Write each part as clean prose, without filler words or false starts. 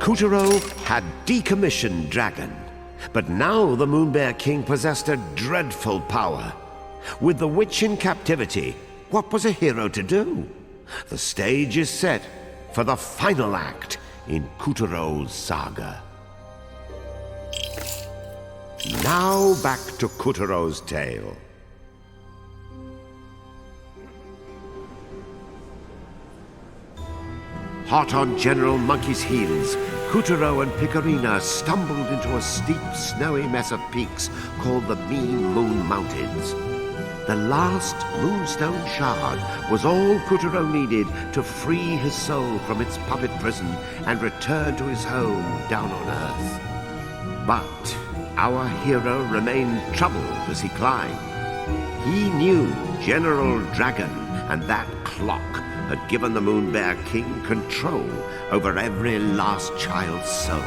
Kutaro had decommissioned Dragon, but now the Moon Bear King possessed a dreadful power. With the witch in captivity, what was a hero to do? The stage is set for the final act in Kutaro's saga. Now back to Kutaro's tale. Hot on General Monkey's heels, Kutaro and Picorina stumbled into a steep, snowy mess of peaks called the Mean Moon Mountains. The last moonstone shard was all Kutaro needed to free his soul from its puppet prison and return to his home down on Earth. But our hero remained troubled as he climbed. He knew General Dragon and that clock had given the Moon Bear King control over every last child's soul.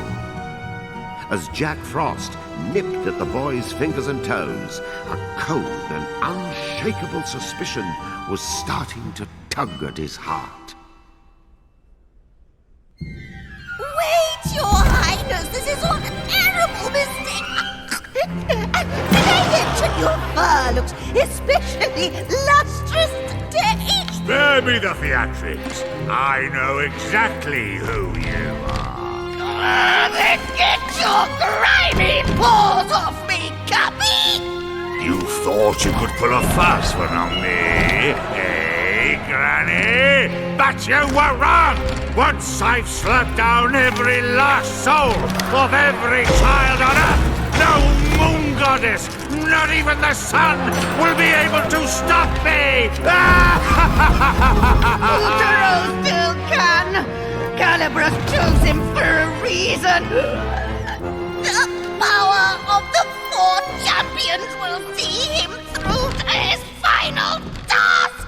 As Jack Frost nipped at the boy's fingers and toes, a cold and unshakable suspicion was starting to tug at his heart. Wait, Your Highness! This is all a terrible mistake! Did I mention your fur looks especially lustrous today? Spare me the theatrics. I know exactly who you are. Then get your grimy paws off me, Guppy! You thought you could pull a fast one on me, eh, Granny? But you were wrong! Once I've slapped down every last soul of every child on Earth, no moon goddess, not even the sun, will be able to stop me! Kutaro still can! Calibros chose him for a reason! The power of the four champions will see him through to his final task!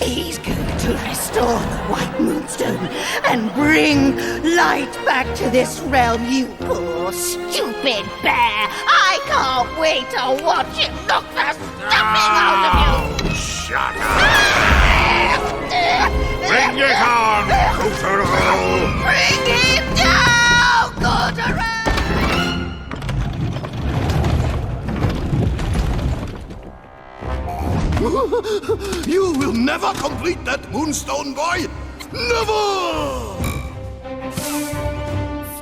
He's going to restore the White Moonstone and bring light back to this realm, you poor stupid bear! I can't wait to watch him knock the stuffing out of you! Shut up! Bring it on, Kutaro! Bring him down, Kutaro! You will never complete that Moonstone, boy! Never!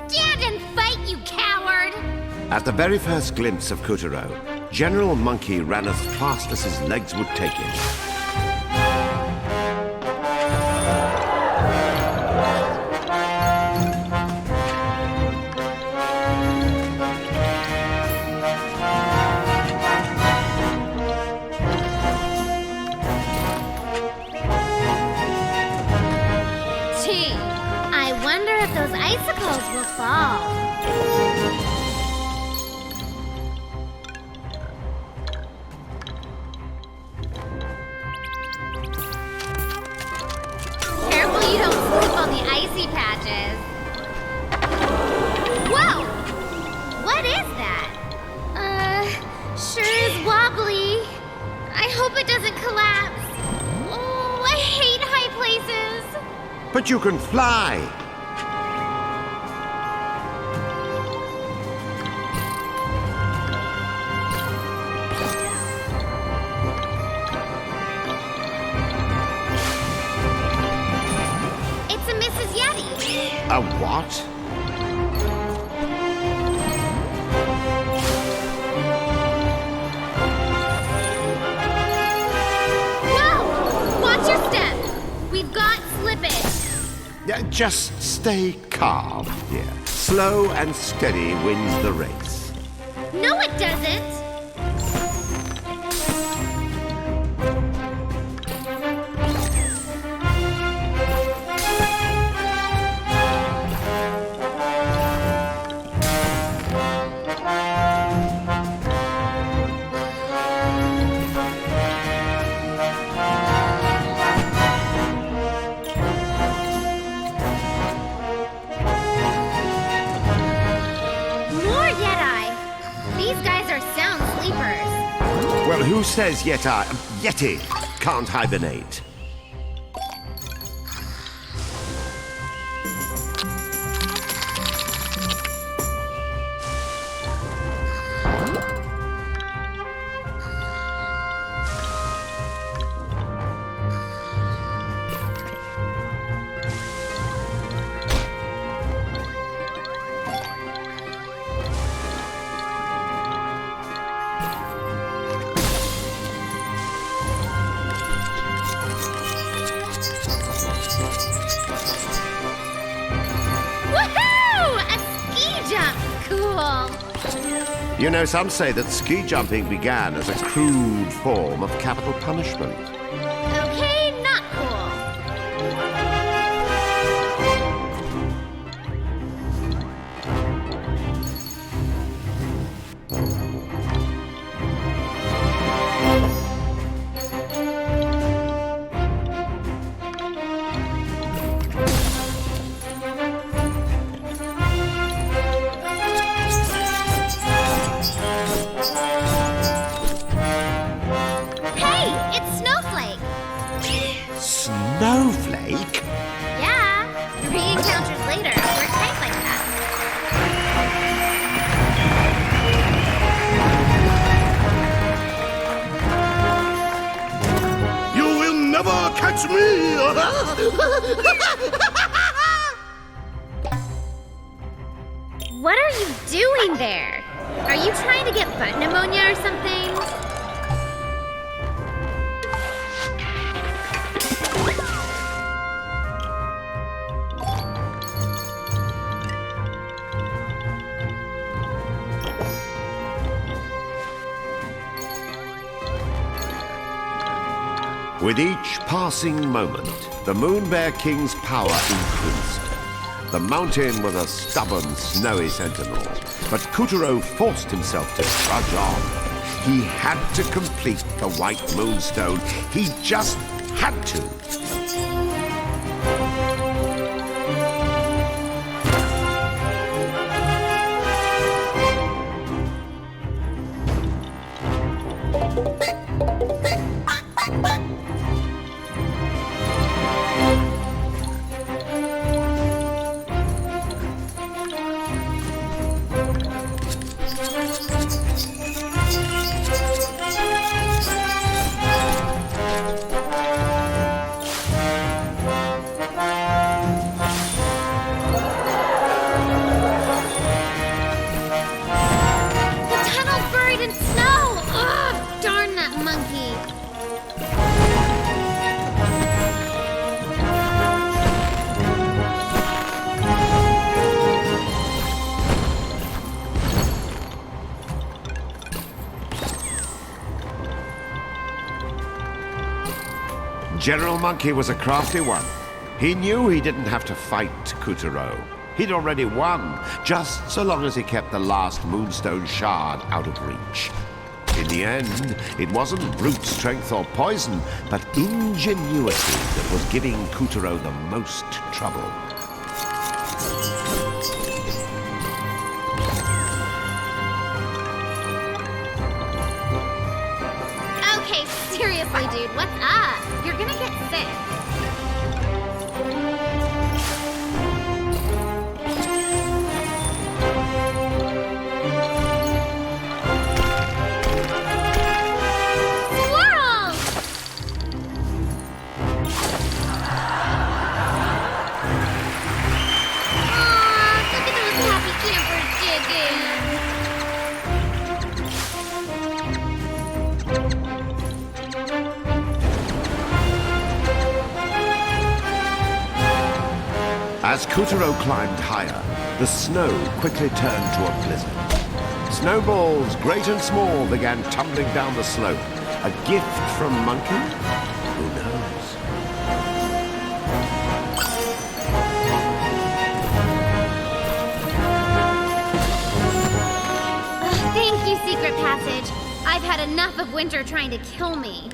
Stand and fight, you coward! At the very first glimpse of Kutaro, General Monkey ran as fast as his legs would take him. I wonder if those icicles will fall. Careful you don't slip on the icy patches. Whoa! What is that? Sure is wobbly. I hope it doesn't collapse. Oh, I hate high places. But you can fly! It's a Mrs. Yeti. A what? Whoa! Watch your step. We've got slippage. Just stay calm, dear. Slow and steady wins the race. No, it doesn't. Well, who says Yeti can't hibernate? You know, some say that ski jumping began as a crude form of capital punishment. Okay, not cool. Hey, it's Snowflake. Snowflake? Yeah, 3 encounters later, we're tight like that. You will never catch me! What are you doing there? Are you trying to get butt pneumonia or something? With each passing moment, the Moon Bear King's power increased. The mountain was a stubborn, snowy sentinel, but Kuturo forced himself to trudge on. He had to complete the White Moonstone. He just had to. The tunnel's buried in snow! Ugh, darn that monkey. General Monkey was a crafty one. He knew he didn't have to fight Kuturo. He'd already won, just so long as he kept the last Moonstone shard out of reach. In the end, it wasn't brute strength or poison, but ingenuity that was giving Kuturo the most trouble. Okay, seriously, dude, what's up? You're gonna get sick. Squirrels! Aw, look at those happy campers digging. As Kuturo climbed higher, the snow quickly turned to a blizzard. Snowballs, great and small, began tumbling down the slope. A gift from Monkey? Who knows? Thank you, Secret Passage. I've had enough of winter trying to kill me.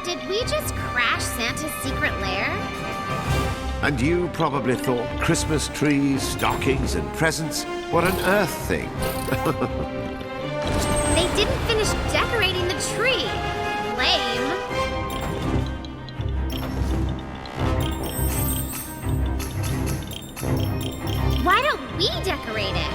Did we just crash Santa's secret lair? And you probably thought Christmas trees, stockings, and presents were an Earth thing. They didn't finish decorating the tree. Lame. Why don't we decorate it?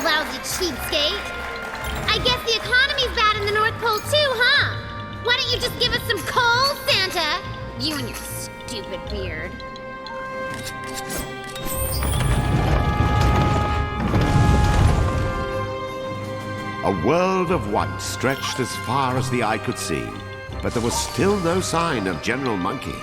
Lousy cheapskate. I guess the economy's bad in the North Pole too, huh? Why don't you just give us some coal, Santa? You and your stupid beard. A world of white stretched as far as the eye could see, but there was still no sign of General Monkey.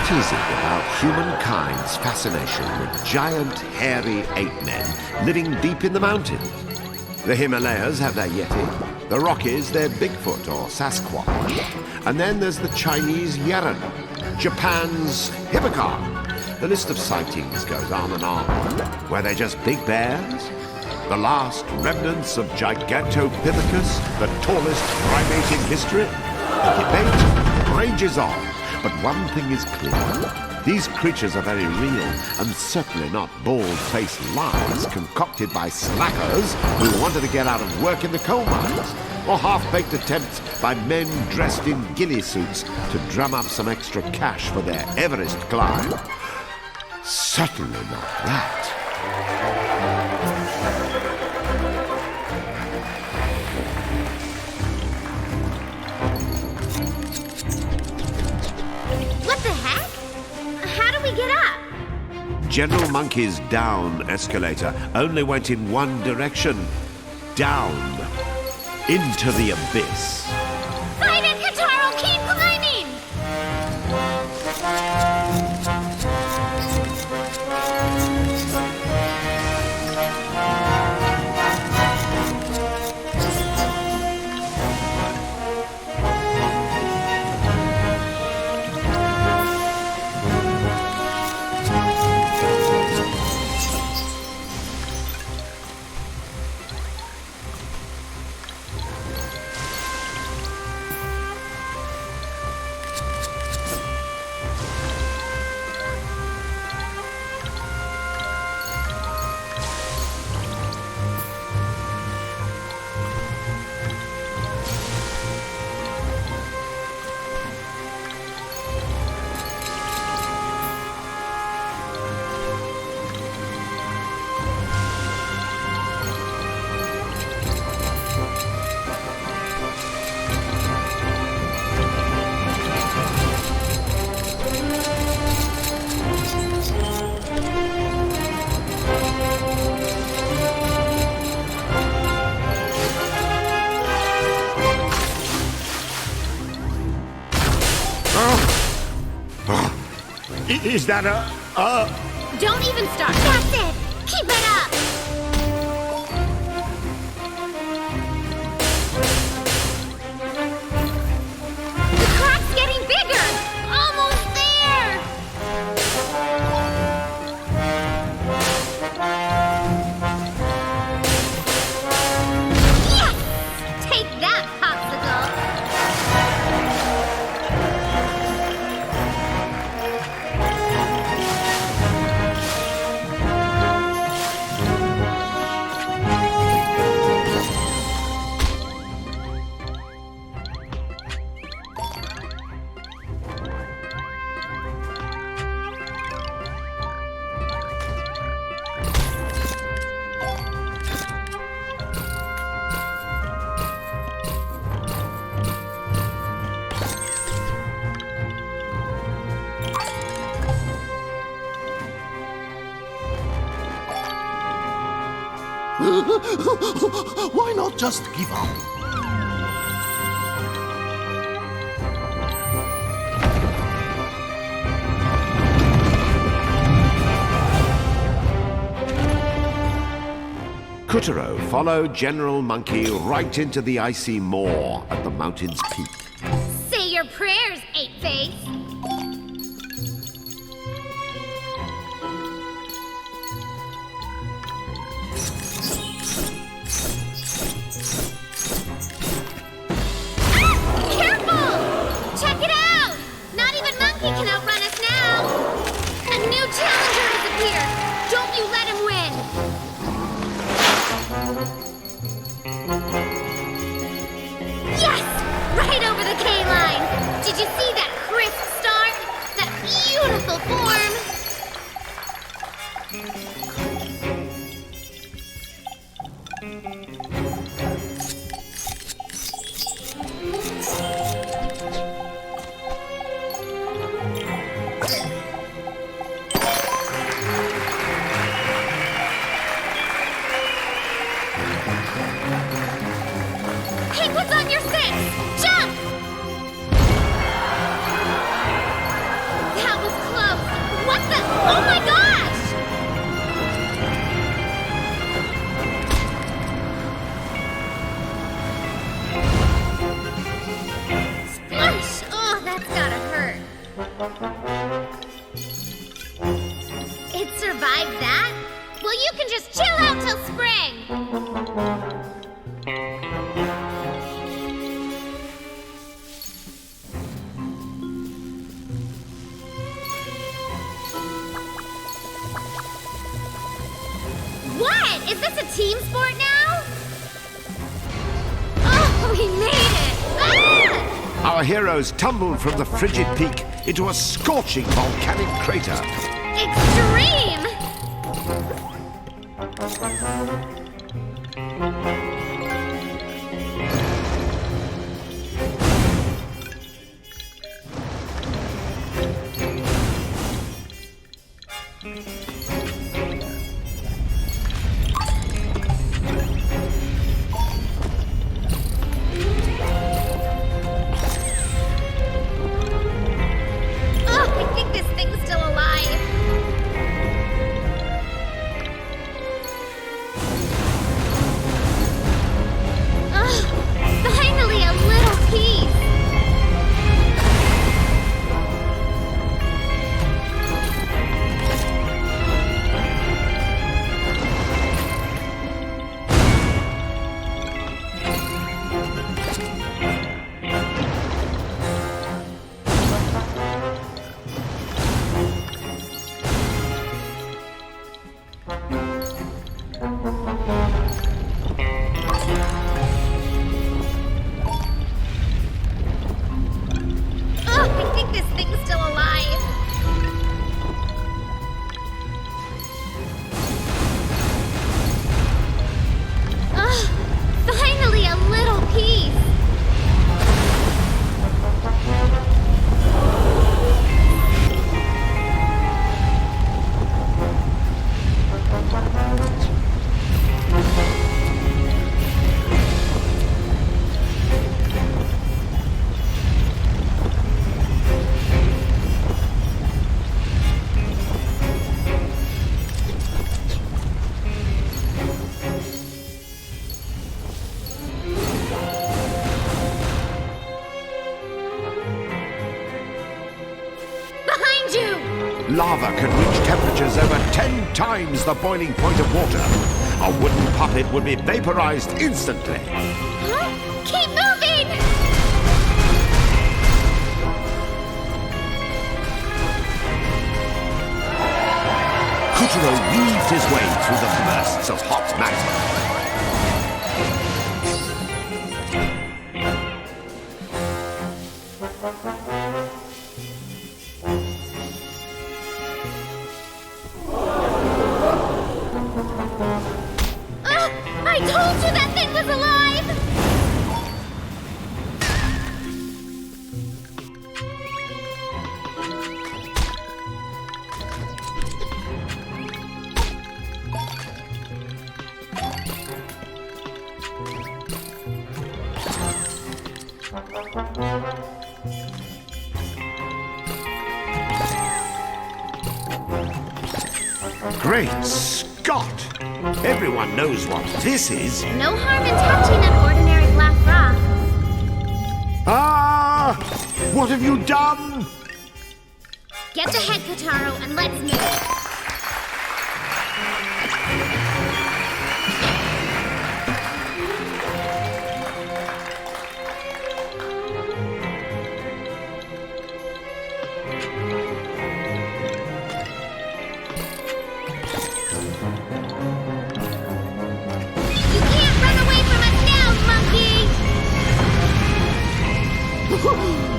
What is it about humankind's fascination with giant, hairy ape men living deep in the mountains? The Himalayas have their Yeti, the Rockies their Bigfoot or Sasquatch, and then there's the Chinese Yeren, Japan's Hippocar. The list of sightings goes on and on. Were they just big bears? The last remnants of Gigantopithecus, the tallest primate in history? The debate rages on. But one thing is clear. These creatures are very real, and certainly not bald-faced lies concocted by slackers who wanted to get out of work in the coal mines, or half-baked attempts by men dressed in ghillie suits to drum up some extra cash for their Everest climb. Certainly not that. General Monkey's down escalator only went in one direction. Down. Into the abyss. Fight it, Kataro! Keep climbing! Is that Don't even start. That's it! Keep it up! The crack's getting bigger! Almost there! Yes! Take that, popsicle! Why not just give up? Kuturo followed General Monkey right into the icy maw at the mountain's peak. Say your prayers, Eight-Face. Careful! Check it out! Not even Monkey can outrun us now! A new challenger has appeared! Don't you let him win! Yes! Right over the K-line! Did you see that crisp start? That beautiful form? Penguins on your six! Jump! That was close. What the? Oh my gosh! Splash! Oh, that's gotta hurt. It survived that? Well, you can just chill out till spring. What? Is this a team sport now? Oh, we made it! Ah! Our heroes tumbled from the frigid peak into a scorching volcanic crater. Extreme! Oh, I think this thing's still alive. Oh, finally a little peace. Oh, I think this thing's still alive. Oh, finally a little peace. Behind you! Lava can reach temperatures over 10 times the boiling point of water. A wooden puppet would be vaporized instantly. Huh? Keep moving! Kuturo weaved his way through the bursts of hot magma. I told you that thing was alive! Great Scott! Everyone knows what this is. No harm in touching an ordinary black rock. Ah! What have you done? Get the head, Kotaro, and let's move.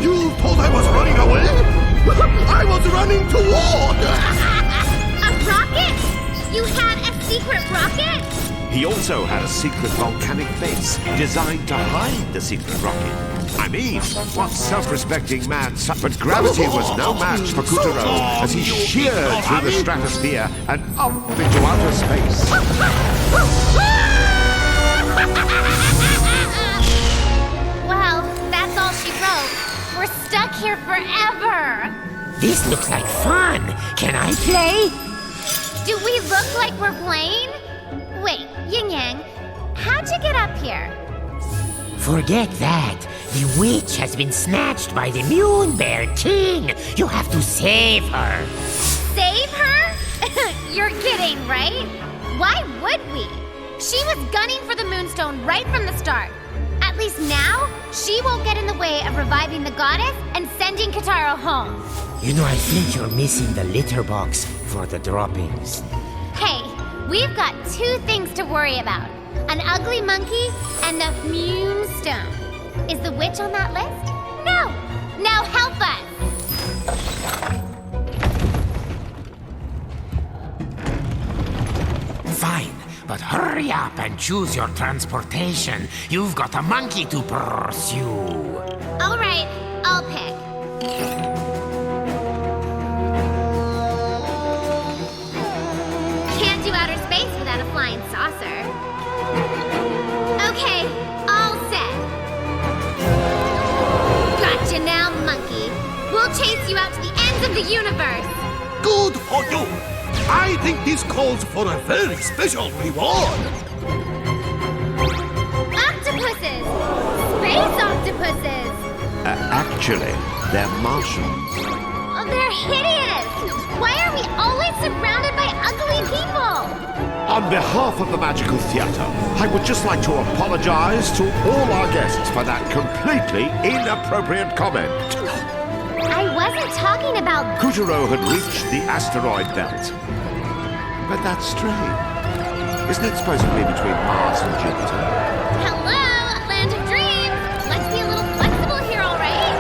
You thought I was running away? I was running toward! A rocket? You had a secret rocket? He also had a secret volcanic base designed to hide the secret rocket. I mean, what self-respecting man... But gravity was no match for Kotaro as he sheared through the stratosphere and up into outer space. Well, that's all she wrote. We're stuck here forever. This looks like fun. Can I play? Do we look like we're playing? Wait, Yin Yang, how'd you get up here? Forget that. The witch has been snatched by the Moon Bear King. You have to save her. Save her? You're kidding, right? Why would we? She was gunning for the Moonstone right from the start. At least now, she won't get in the way of reviving the goddess and sending Kotaro home. You know, I think you're missing the litter box for the droppings. Hey, we've got two things to worry about. An ugly monkey and the Moonstone. Is the witch on that list? No. Now help us. Fine, but hurry up and choose your transportation. You've got a monkey to pursue. All right, I'll pick. Can't do outer space without a flying saucer. Okay, all set. Gotcha now, monkey. We'll chase you out to the ends of the universe. Good for you! I think this calls for a very special reward! Octopuses! Space octopuses! Actually, they're Martians. Oh, they're hideous! Why are we always surrounded by ugly people? On behalf of the Magical Theatre, I would just like to apologize to all our guests for that completely inappropriate comment. I wasn't talking about... Kotaro had reached the asteroid belt. But that's strange. Isn't it supposed to be between Mars and Jupiter? Hello, land of dreams! Let's be a little flexible here, all right?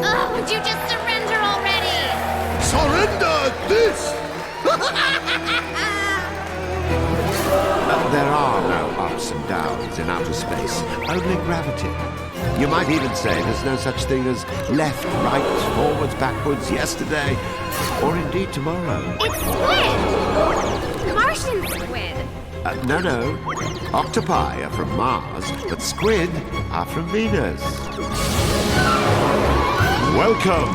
Ugh, would you just surrender already? Surrender this! There are no ups and downs in outer space, only gravity. You might even say there's no such thing as left, right, forwards, backwards, yesterday, or indeed tomorrow. It's squid! Martian squid. No. Octopi are from Mars, but squid are from Venus. Welcome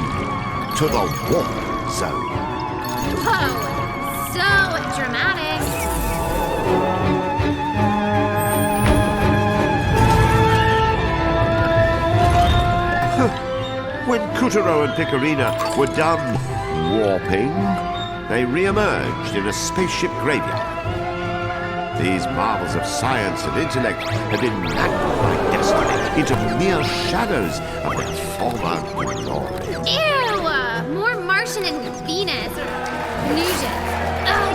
to the warp zone. Whoa, so dramatic. When Kotaro and Picorina were done warping, they re-emerged in a spaceship graveyard. These marvels of science and intellect had been mangled by destiny into mere shadows of their former glory. Ew! More Martian and Venus, or Venusian.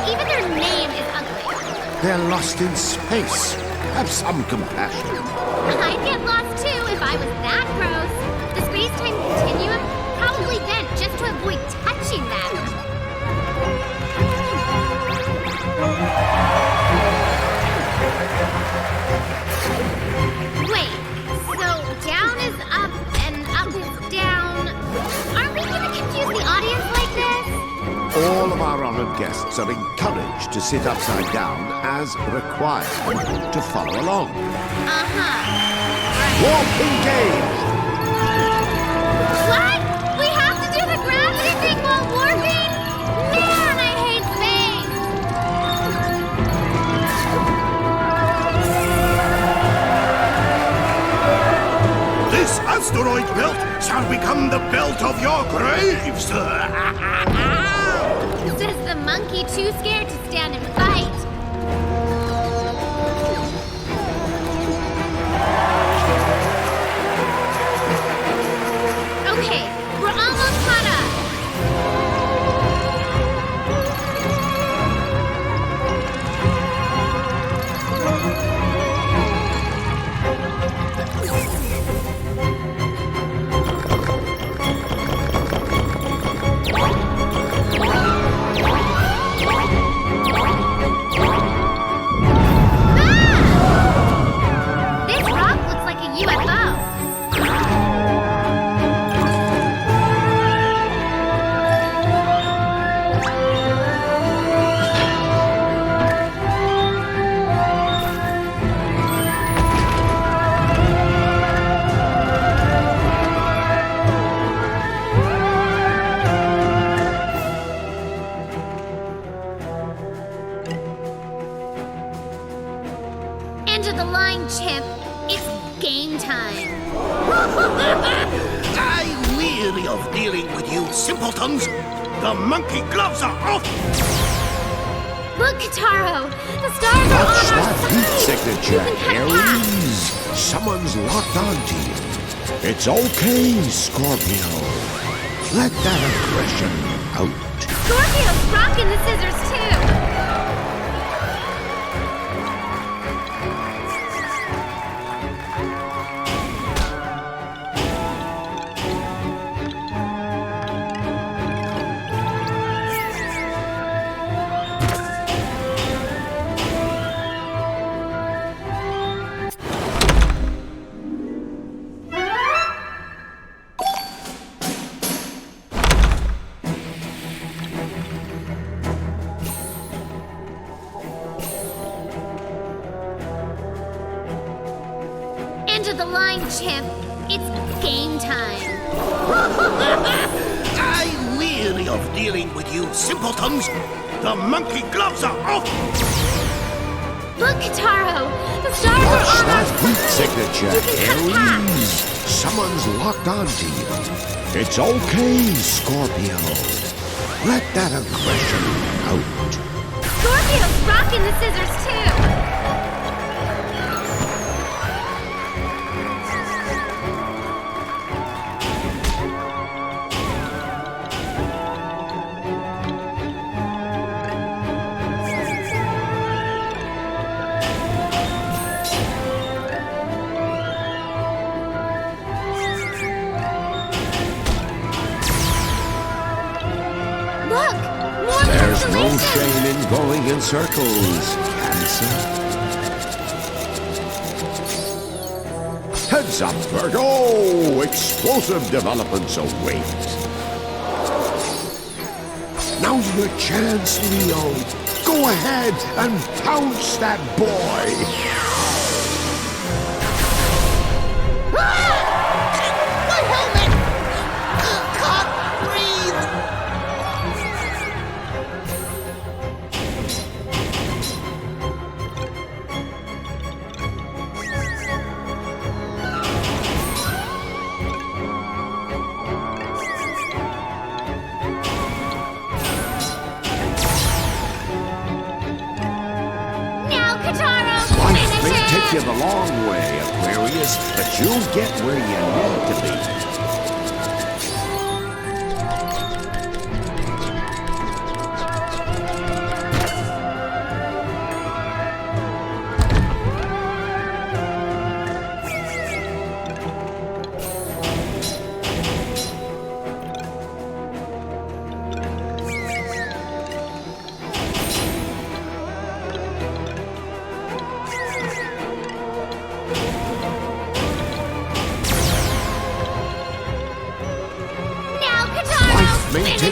Even their name is ugly. They're lost in space. Have some compassion. I'd get lost too if I was that gross. The space-time continuum probably bent just to avoid touching them. Wait, so down is up and up is down. Aren't we gonna confuse the audience like this? All of our honored guests are encouraged have to sit upside down as required to follow along. Warp engaged! What? We have to do the gravity thing while warping? Man, I hate space! This asteroid belt shall become the belt of your graves! Says the monkey too scared to stand and fight. Okay, we're almost caught up. This rock looks like a UFO. End of the line, chimp. It's game time. I'm weary of dealing with you simpletons. The monkey gloves are off! Look, Kataro! The stars are Watch on our that heat side! signature, You can cut back! Aries! Someone's locked onto you. It's okay, Scorpio. Let that aggression out. Scorpio's rocking the scissors, too! End of the line, chimp. It's game time. I'm weary of dealing with you simpletons. The monkey gloves are off! Look, Kataro! The stars Watch are on that our heat side! signature, You can cut back! Aries! Someone's locked onto you. It's okay, Scorpio. Let that aggression out. Scorpio's rocking the scissors, too! Look! More There's no constellations! shame in going in circles, Cancer. Heads up, Virgo! Explosive developments await. Now's your chance, Leo. Go ahead and pounce that boy. My helmet! Can't breathe! Now, Kataro! Life Finish may it! take you the long way, Aquarius, but you'll get where you need to be.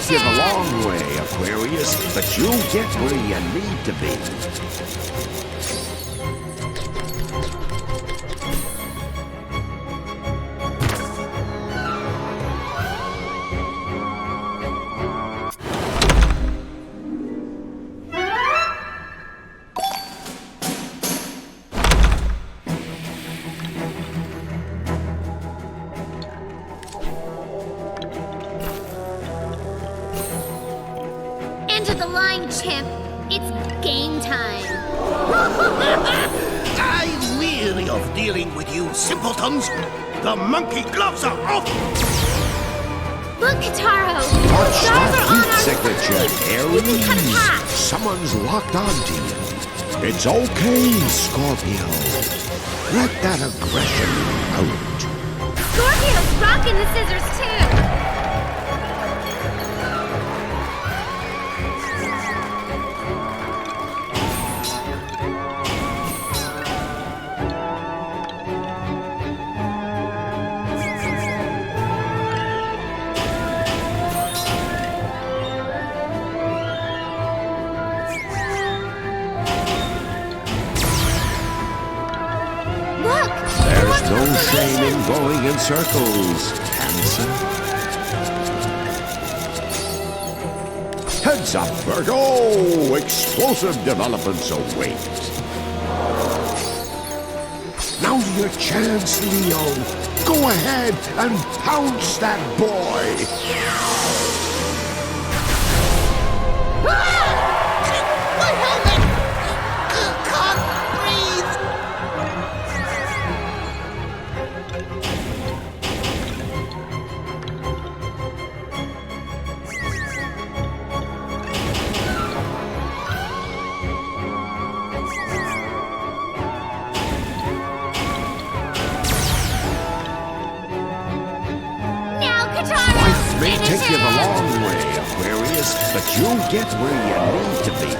take you the long way, Aquarius, but you'll get where you need to be. Enter the line, chimp. It's game time. I'm weary of dealing with you simpletons. The monkey gloves are off. Look, Kataro. Watch Stars that are on heat our signature, side. You can cut a Aries. path. Someone's locked onto you. It's okay, Scorpio. Let that aggression out. Scorpio's rocking the scissors, too. Look! There's no shame in going in circles, Cancer. Heads up, Virgo! Explosive developments await. Now's your chance, Leo. Go ahead and pounce that boy. My helmet! Can't breathe! Now, Kataro! Life may finish take you the him! long way, Aquarius, but you'll get where you need to be.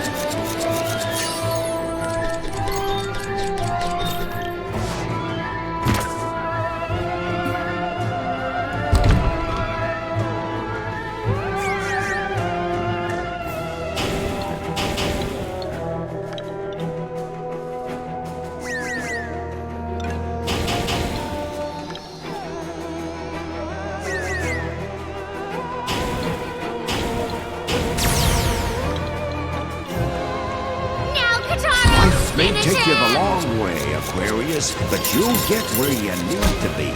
Now, Kataro! Life may finish take you the him! long way, Aquarius, but you'll get where you need to be.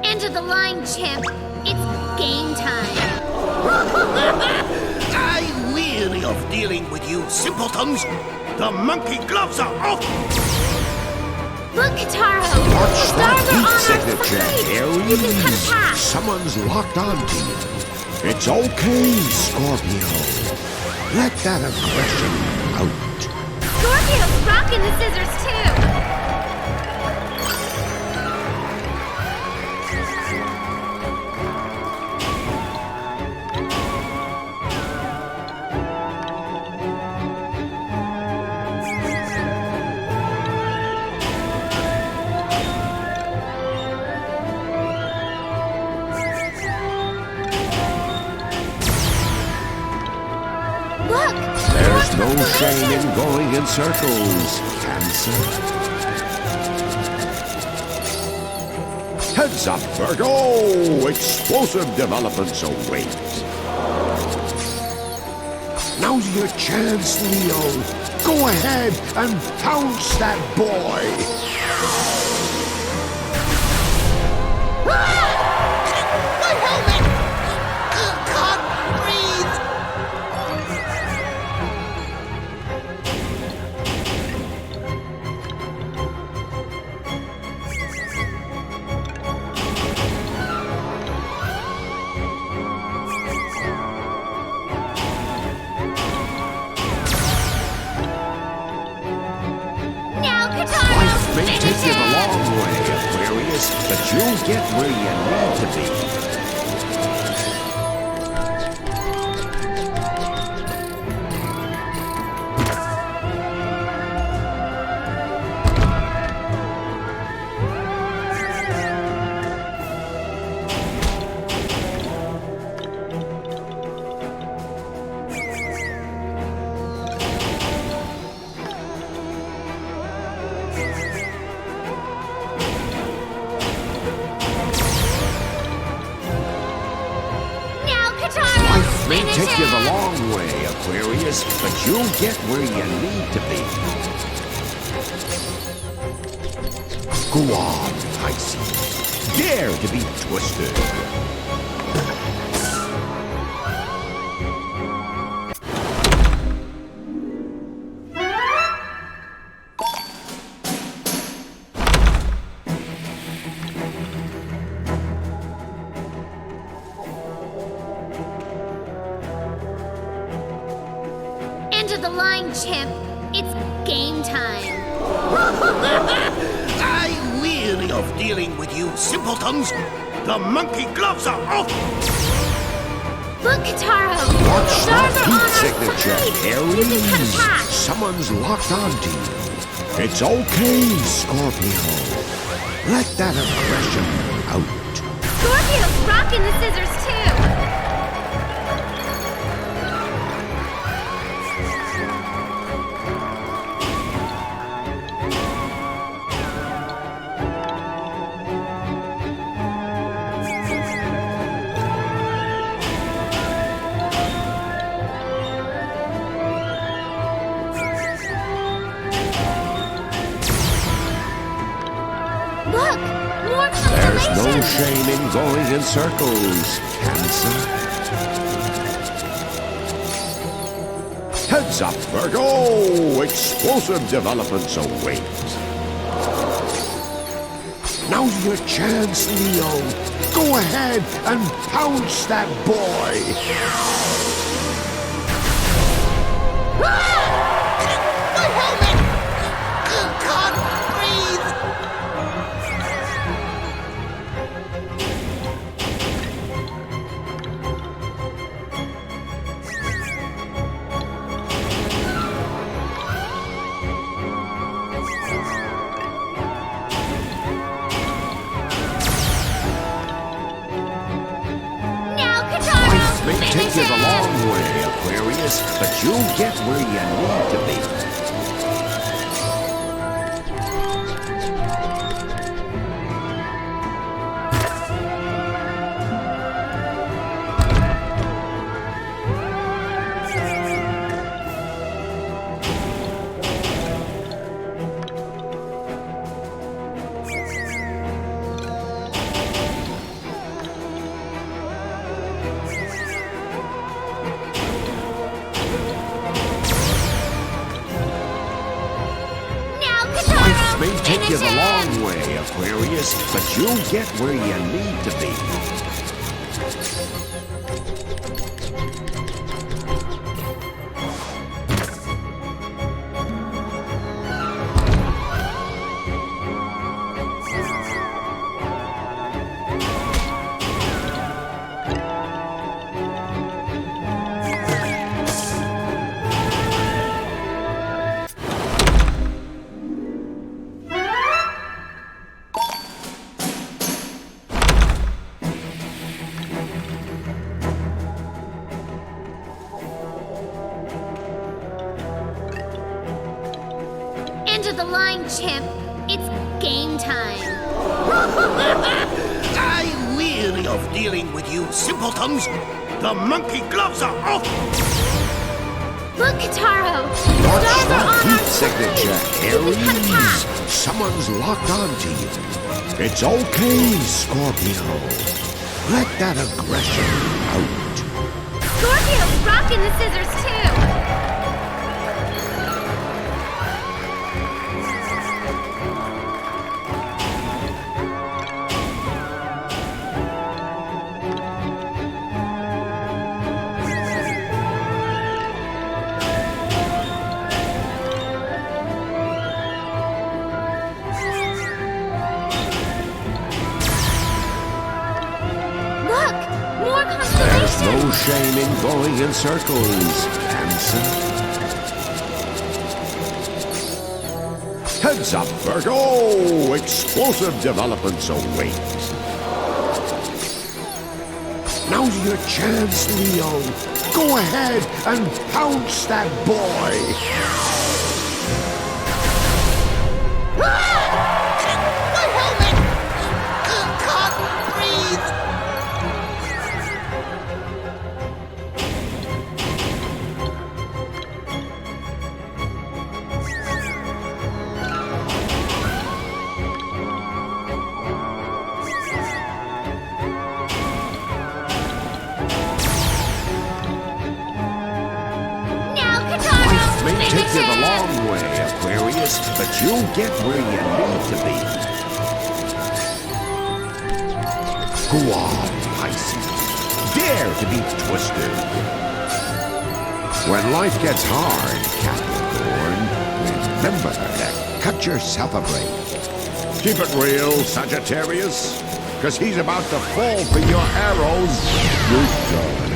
Enter the line, chimp. It's game time. I'm weary of dealing with you simpletons. The monkey gloves are off. Look, Kataro. Watch Stars that are on heat our signature, side. You can cut a Aries. path. Someone's locked onto you. It's okay, Scorpio. Let that aggression out. Scorpio's rocking the scissors, too. Look! There's no shame in going in circles, Cancer. Heads up, Virgo! Explosive developments await. Now's your chance, Leo. Go ahead and pounce that boy. My helmet! Can't breathe! but you'll get where you need to be. May take you the long way, Aquarius, but you'll get where you need to be. Go on, Pisces. Dare to be twisted. End of the line, chimp. It's game time. I'm weary of dealing with you simpletons. The monkey gloves are off. Look, Kataro. Watch Stars that are on heat our signature, side. You can cut Aries. back. Someone's locked onto you. It's okay, Scorpio. Let that aggression out. Scorpio's rocking the scissors too. Look, more There's no constellations. shame in going in circles, Cancer. Heads up, Virgo! Explosive developments await. Now's your chance, Leo. Go ahead and pounce that boy. My helmet! Can't breathe! Now, Kataro. Life may take Finish you the it. long way, Aquarius, but you'll get where you need to be. Now, Life Kataro. may take you Finish the it. long way, Aquarius, but you'll get where you need to be. End of the line, chimp. It's game time. I'm weary of dealing with you simpletons. The monkey gloves are off. Look, Kataro. Watch Stars are that on our heat side. signature, You can cut Aries. back. Someone's locked onto you. It's okay, Scorpio. Let that aggression out. Scorpio's rocking the scissors too. No shame in going in circles, handsome. Heads up, Virgo! Explosive developments await. Now's your chance, Leo. Go ahead and pounce that boy. My helmet! Can't breathe! Now, Katara! May finish take you the it! long way, Aquarius, but you'll get where you need to be. Go on, Pisces. Dare to be twisted. When life gets hard, Capricorn, remember to cut yourself a break. Keep it real, Sagittarius, because he's about to fall for your arrows. Good darling.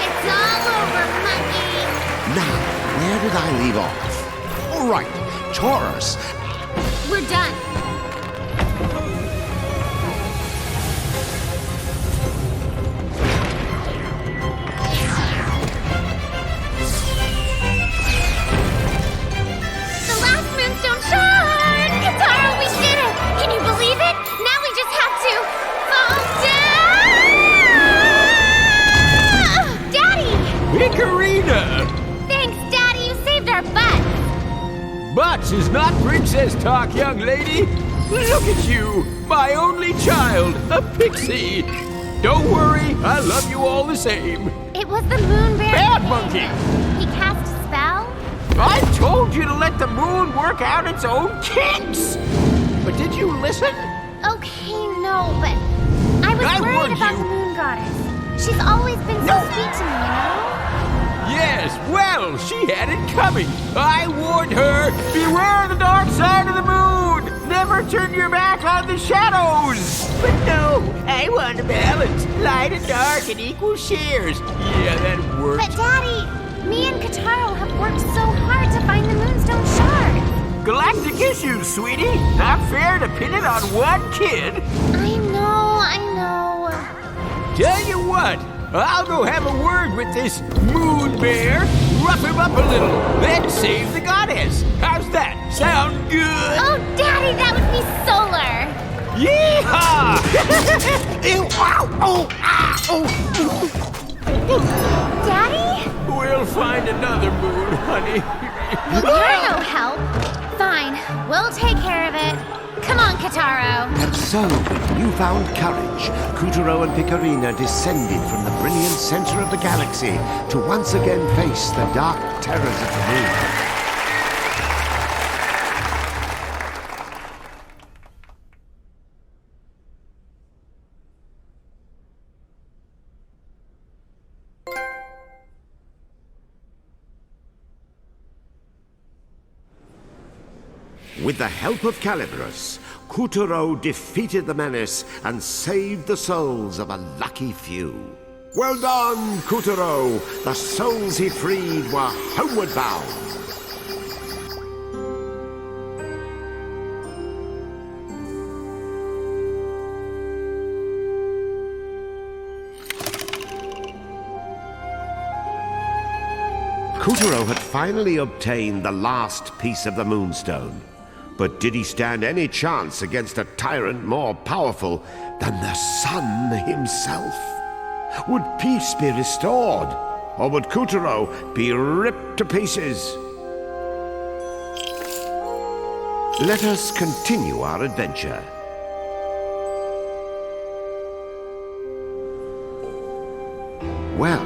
It's all over, monkey! Now, where did I leave off? All right, Taurus. We're done. The last moonstone shard! Katara, we did it! Can you believe it? Now we just have to fall down! Daddy! Picarina! Thanks, Daddy. You saved our butts. Butts is not princess talk, young lady. Look at you, my only child, a pixie. Don't worry, I love you all the same. It was the moon bear. Bad monkey! He cast a spell? I told you to let the moon work out its own kinks! But did you listen? Okay, no, but I was I worried warned about you. the moon goddess. She's always been so sweet to me, you know? Yes, well, she had it coming. I warned her, beware the dark side of the moon! Never turn your back on the shadows! But no, I want a balance. Light and dark in equal shares. Yeah, that worked. But Daddy, me and Kataro have worked so hard to find the moonstone shard. Galactic issues, sweetie. Not fair to pin it on one kid. I know. Tell you what, I'll go have a word with this moon bear, rough him up a little, then save the goddess. How's that? Sound good? Oh, Daddy, that would be solar. Yeehaw! Ew, ow, oh, ah, oh. Daddy? We'll find another moon, honey. You're no help. Fine, we'll take care of it. Come on, Kataro. And so, with newfound courage, Kutaro and Picarina descended from the brilliant center of the galaxy to once again face the dark terrors of the moon. With the help of Calibros, Kutaro defeated the menace and saved the souls of a lucky few. Well done, Kutaro! The souls he freed were homeward bound. Kutaro had finally obtained the last piece of the Moonstone. But did he stand any chance against a tyrant more powerful than the sun himself? Would peace be restored? Or would Kutaro be ripped to pieces? Let us continue our adventure. Well,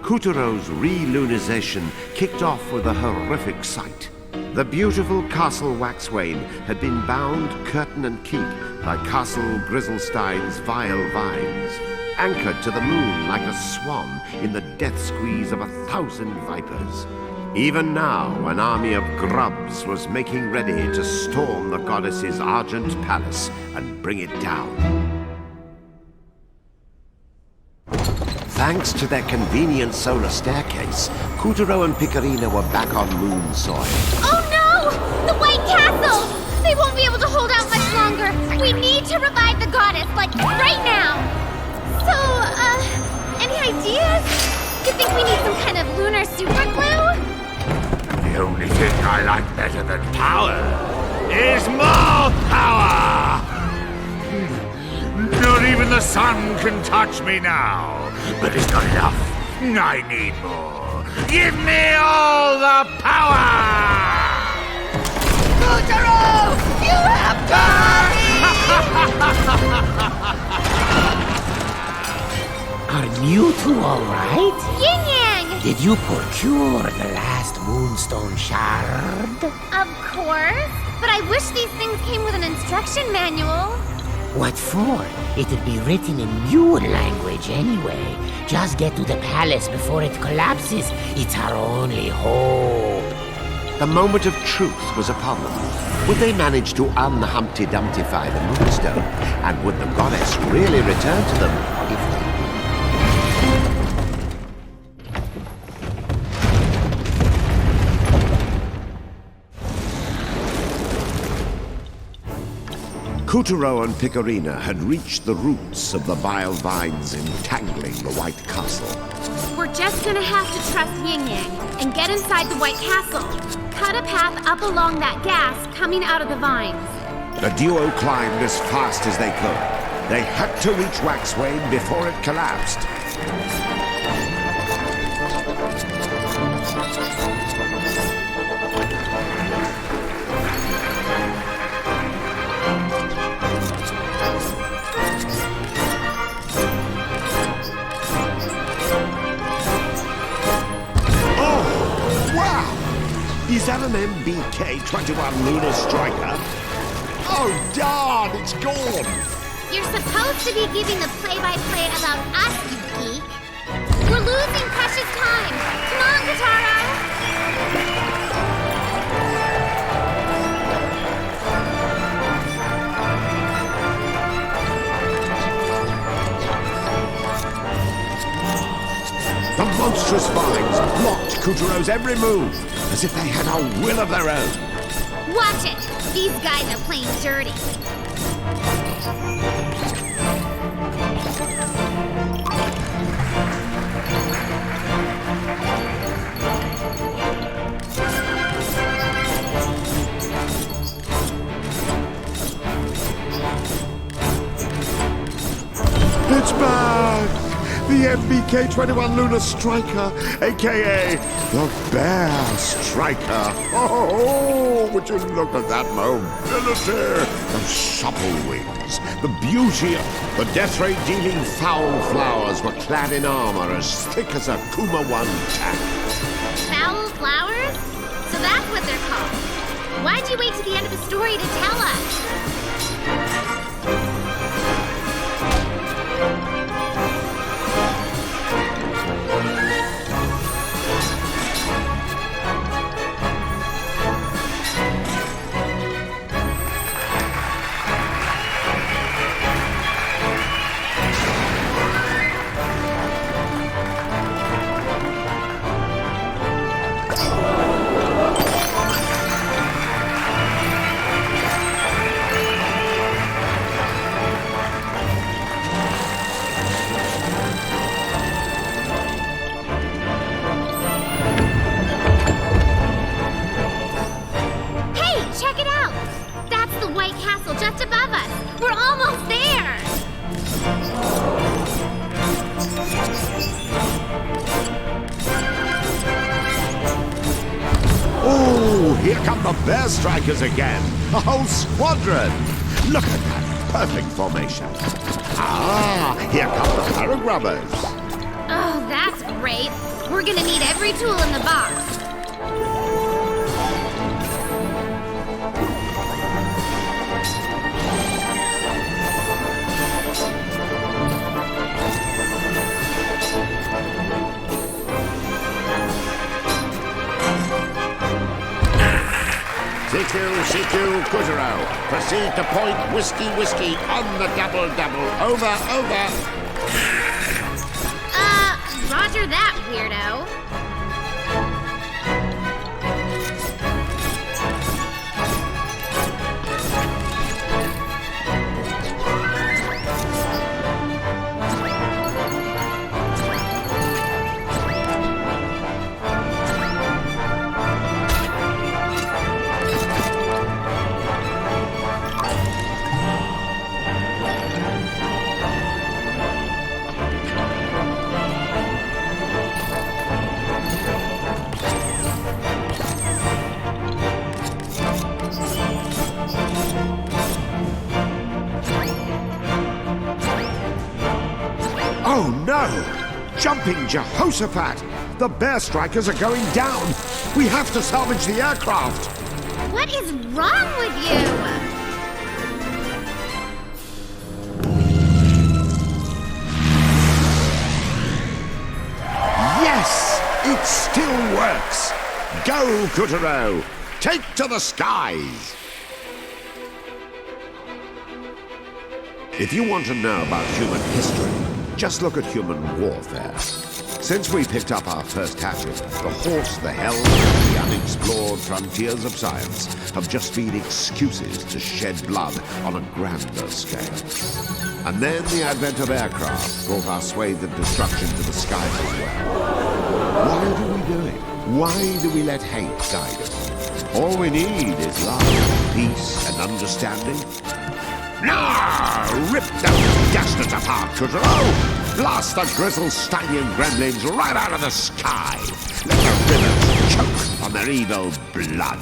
Kutaro's re-lunization kicked off with a horrific sight. The beautiful Castle Waxwain had been bound curtain and keep by Castle Grizzlestein's vile vines, anchored to the moon like a swan in the death squeeze of 1,000 vipers. Even now, an army of grubs was making ready to storm the goddess's argent palace and bring it down. Thanks to their convenient solar staircase, Kutaro and Picarina were back on moon soil. Oh no! The White Castle! They won't be able to hold out much longer. We need to revive the goddess, like right now. So, any ideas? You think we need some kind of lunar super glue? The only thing I like better than power is more power! Not even the sun can touch me now. But it's not enough. I need more. Give me all the power! Kutaro! You have got Are you two alright? Yin Yang! Did you procure the last moonstone shard? Of course. But I wish these things came with an instruction manual. What for? It'll be written in Mune language anyway. Just get to the palace before it collapses. It's our only hope. The moment of truth was upon them. Would they manage to un-Humpty Dumptify the moonstone? And would the goddess really return to them if they... Kutaro and Picarina had reached the roots of the vile vines entangling the White Castle. We're just gonna have to trust Yin Yang and get inside the White Castle. Cut a path up along that gas coming out of the vines. The duo climbed as fast as they could. They had to reach Waxwayne before it collapsed. Is that an MBK-21 Lunar Striker? Oh, darn, it's gone! You're supposed to be giving the play-by-play about us, you geek. We're losing precious time. Come on, Katara! The monstrous vines blocked Kutaro's every move, as if they had a will of their own. Watch it! These guys are playing dirty. It's back! The MBK-21 Lunar Striker, a.k.a. the Bear Striker. Oh, would you look at that mobility, the supple wings, the beauty of the death ray-dealing foul flowers were clad in armor as thick as a Kuma 1 tank. Foul flowers? So that's what they're called. Why'd you wait to the end of the story to tell us? Just above us. We're almost there. Oh, here come the Bear Strikers again. A whole squadron. Look at that perfect formation. Ah, here come the Paragrubbers. Oh, that's great. We're gonna need every tool in the box. CQ, Kutaro. Proceed to point whiskey on the double. Over. Roger that, weirdo. Oh no! Jumping Jehoshaphat! The bear strikers are going down! We have to salvage the aircraft! What is wrong with you? Yes! It still works! Go, Kutaro! Take to the skies! If you want to know about human history, just look at human warfare. Since we picked up our first hatchet, the horse, the helm, and the unexplored frontiers of science have just been excuses to shed blood on a grander scale. And then the advent of aircraft brought our swathe of destruction to the skies as well. Why do we do it? Why do we let hate guide us? All we need is love, peace, and understanding. Now, rip those dastards apart, Kutaro! Blast the grizzled stallion gremlins right out of the sky! Let the rivers choke on their evil blood!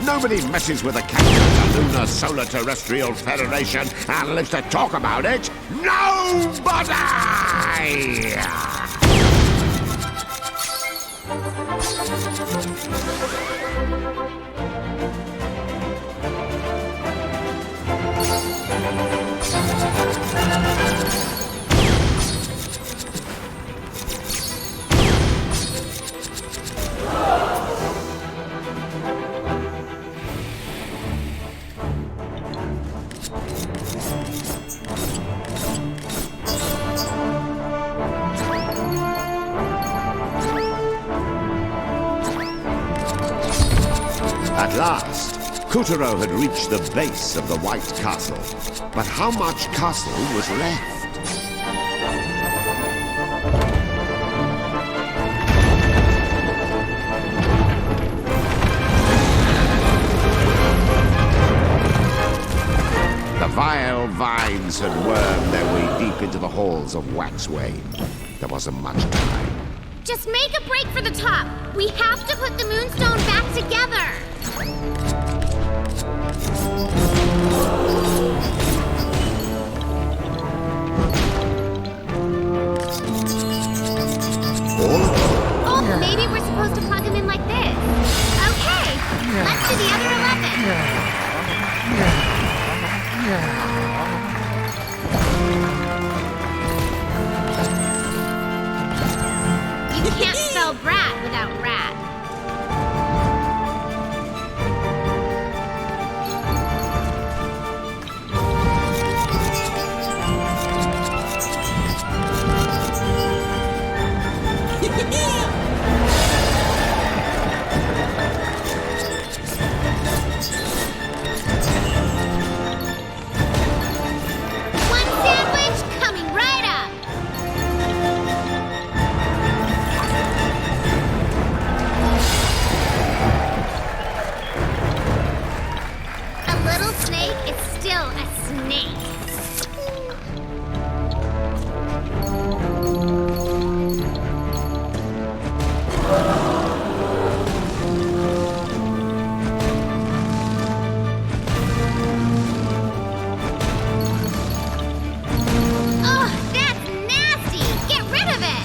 Nobody messes with the captain of the Lunar Solar Terrestrial Federation and lives to talk about it! Nobody! At last, Kutaro had reached the base of the White Castle. But how much castle was left? The vile vines had wormed their way deep into the halls of Waxway. There wasn't much time. Just make a break for the top. We have to put the Moonstone back together. Oh, maybe we're supposed to plug him in like this. Okay, let's do the other 11. You can't spell brat without rat. One sandwich coming right up. A little snake is still a snake. Oh, that's nasty! Get rid of it!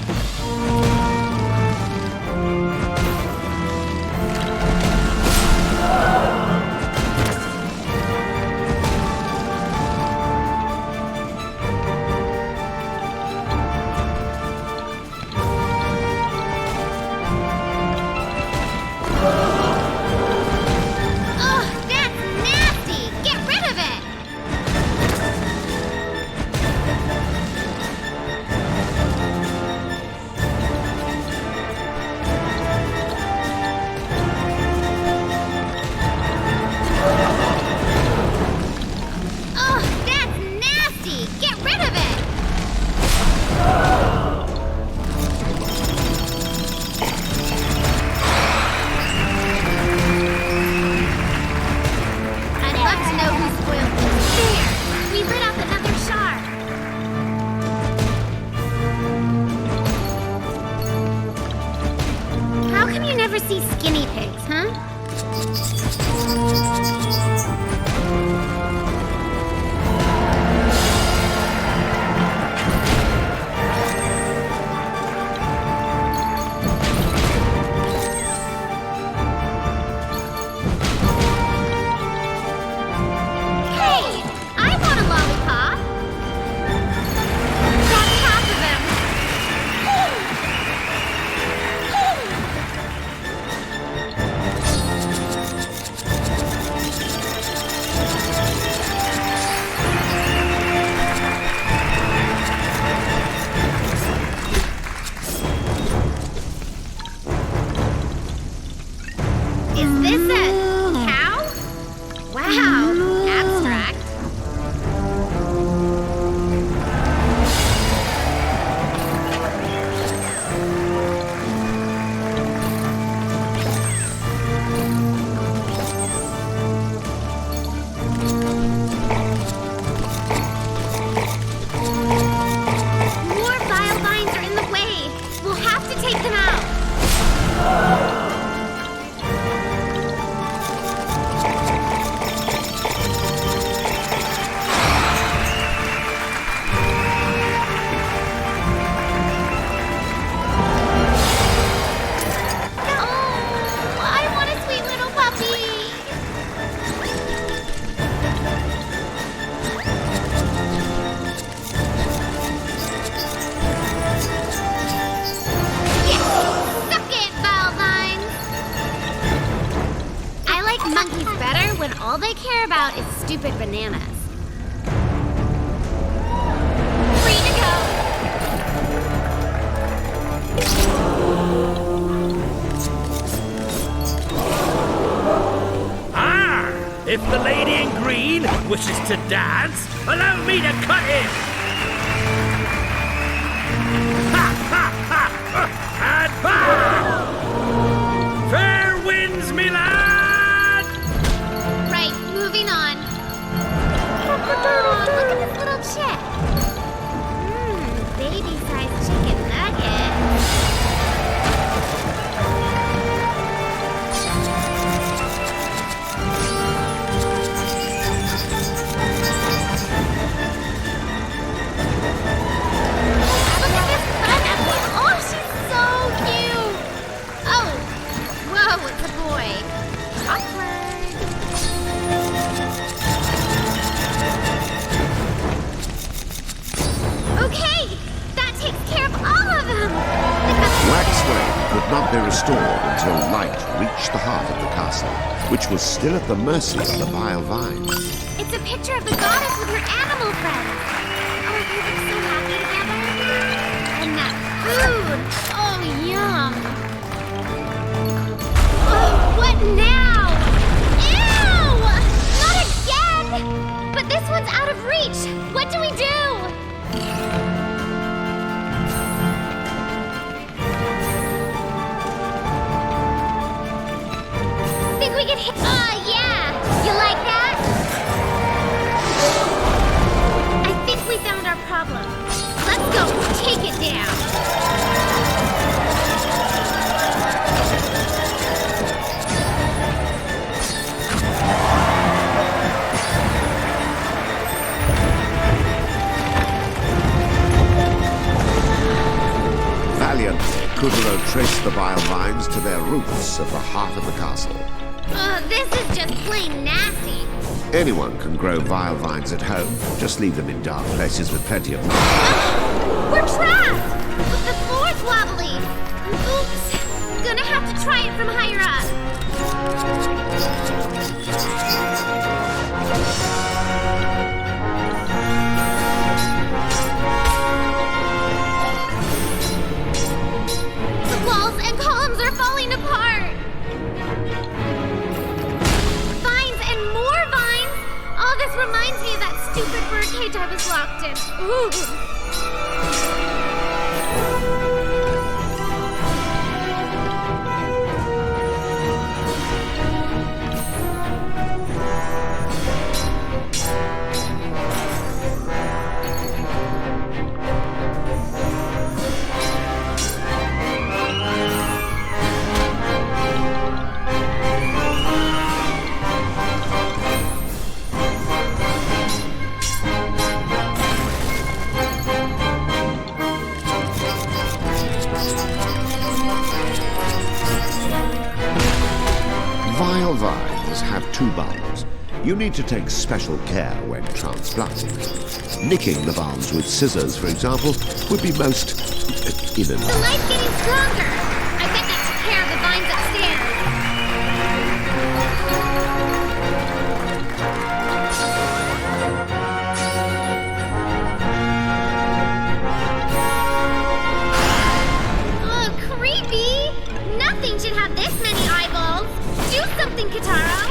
always better when all they care about is stupid bananas. Free to go! If the lady in green wishes to dance, allow me to cut him! Ha ha ha! And bam! Fair winds, me lad! Right, moving on. Oh, look at this little chick. Baby-sized chicken nugget. Not be restored until light reached the heart of the castle, which was still at the mercy of the vile vines. It's a picture of the goddess with her animal friends. Oh, they look so happy together. And that food. Oh, yum. Oh, what now? Ew! Not again! But this one's out of reach. What do we do? We can hit. Yeah! You like that? I think we found our problem. Let's go take it down. Valiantly, Kuduro traced the vile vines to their roots at the heart of the castle. This is just plain nasty. Anyone can grow vile vines at home. Just leave them in dark places with plenty of light. We're trapped! But the floor's wobbly. Oops. Gonna have to try it from higher up. The walls and columns are falling apart. This reminds me of that stupid birdcage I was locked in. Ooh. Vile vines have two bulbs. You need to take special care when transplanting. Nicking the bulbs with scissors, for example, would be most inanimate. The light's getting stronger. I bet that took care of the vines upstairs. Oh, creepy! Nothing should have this many eyeballs. Do something, Kitaro!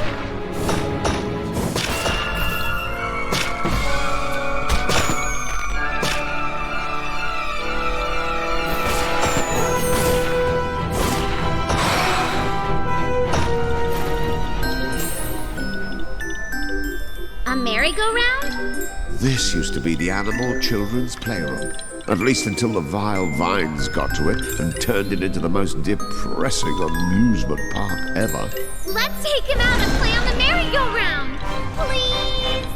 A merry-go-round? This used to be the animal children's playroom. At least until the vile vines got to it and turned it into the most depressing amusement park ever. Let's take him out and play on the merry-go-round! Please!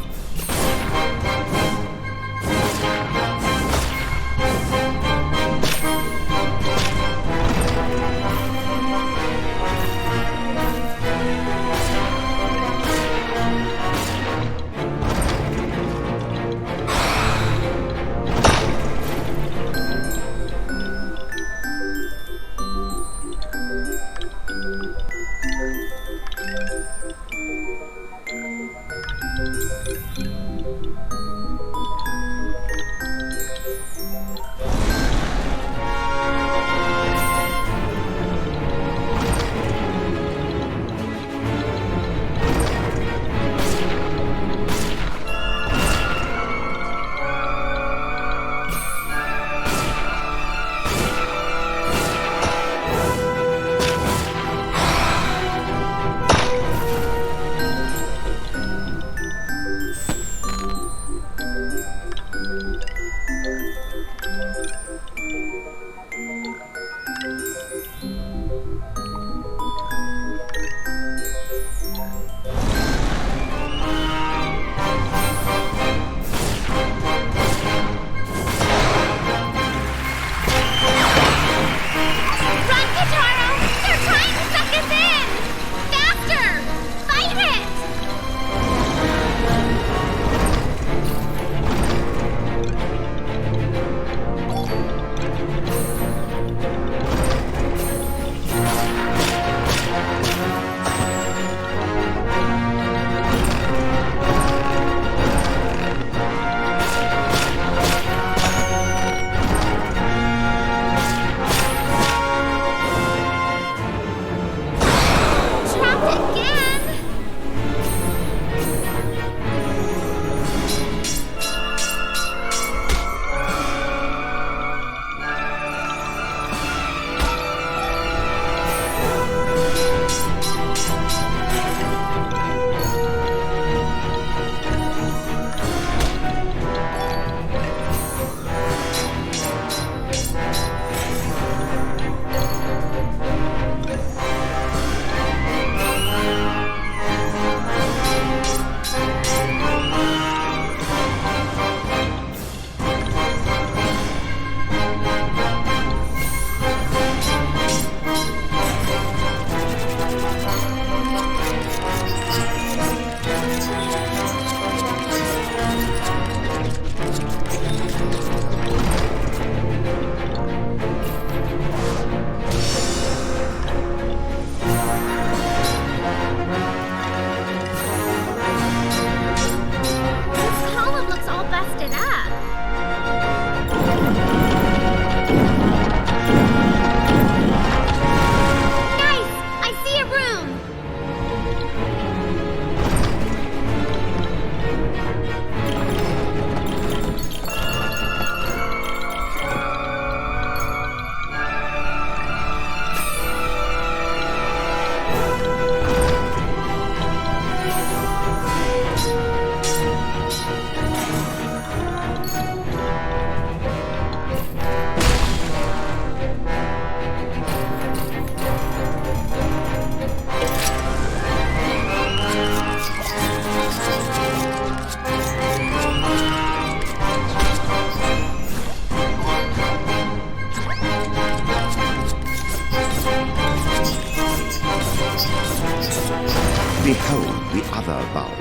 hold the other bulb.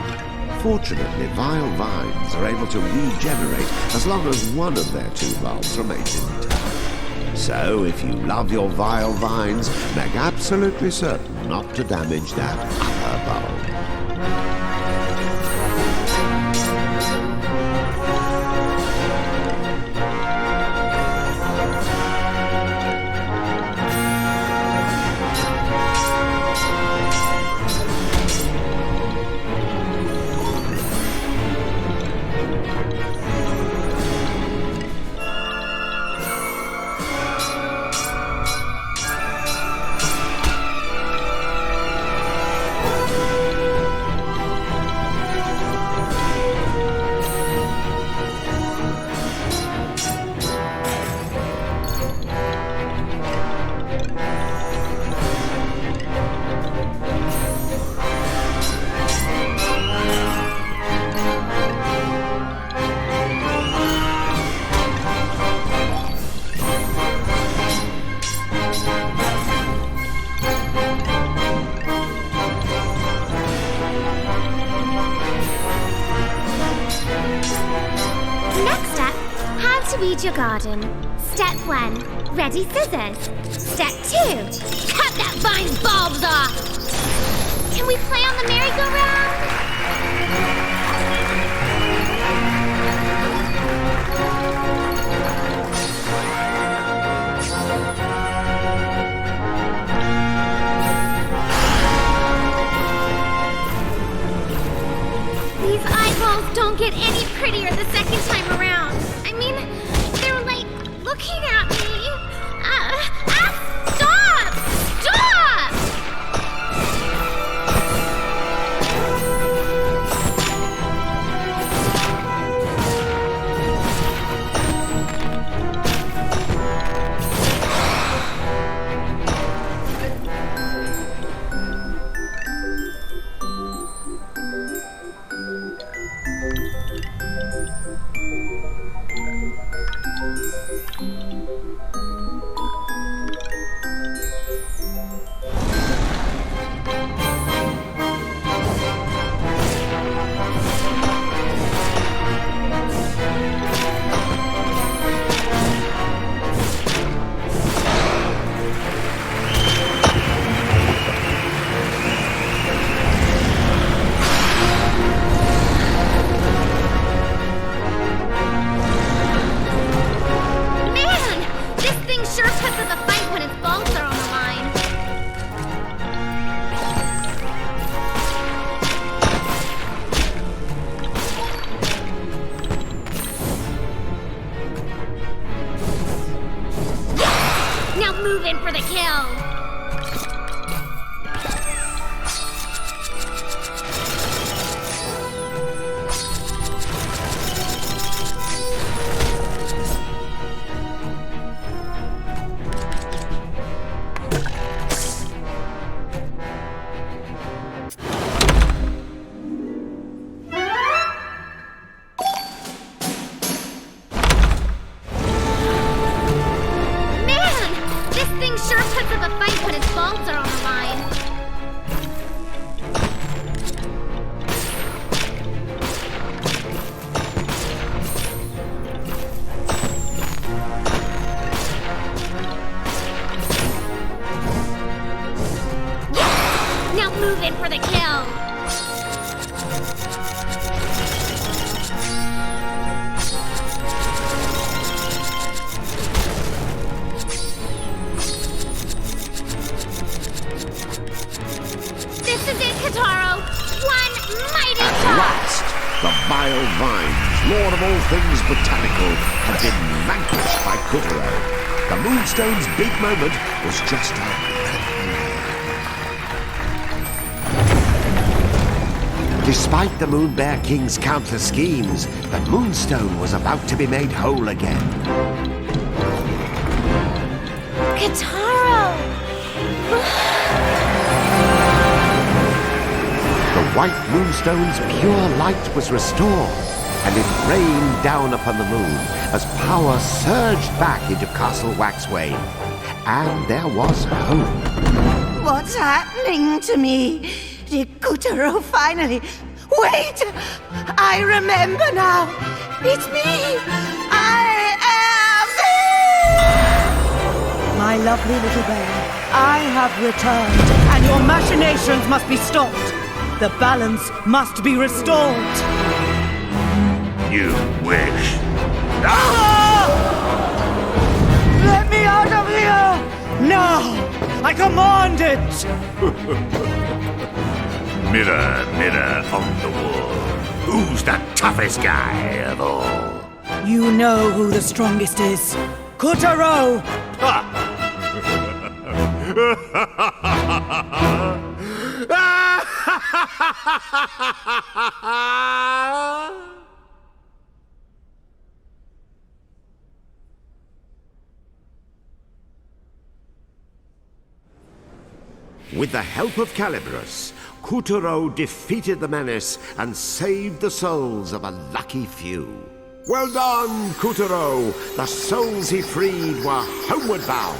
Fortunately, vile vines are able to regenerate as long as one of their two bulbs remains intact. So, if you love your vile vines, make absolutely certain not to damage that other bulb. Weed your garden. Step 1, ready scissors. Step 2, cut that vine's bulbs off. Can we play on the merry-go-round? These eyeballs don't get any prettier the second time around. I mean, they're like looking at me. Stop! Stop! Move in for the kill! Sure puts up a fight when its bulbs are on the line. Yes! Now move in for the kill. This is it, Kataro! One mighty shot! At last, the vile vines, lord of all things botanical, had been vanquished by Kutaro. The Moonstone's big moment was just a breath away. Despite the Moon Bear King's countless schemes, the Moonstone was about to be made whole again. Kataro! The white moonstone's pure light was restored, and it rained down upon the moon as power surged back into Castle Waxway. And there was hope. What's happening to me? gifted Kutaro finally. Wait! I remember now. It's me. I am me! My lovely little bear, I have returned, and your machinations must be stopped. The balance must be restored. You wish. Ah! Let me out of here! Now! I command it! Mirror, mirror on the wall, who's the toughest guy of all? You know who the strongest is. Kutaro! With the help of Calibrus, Kutaro defeated the menace and saved the souls of a lucky few. Well done, Kutaro! The souls he freed were homeward bound.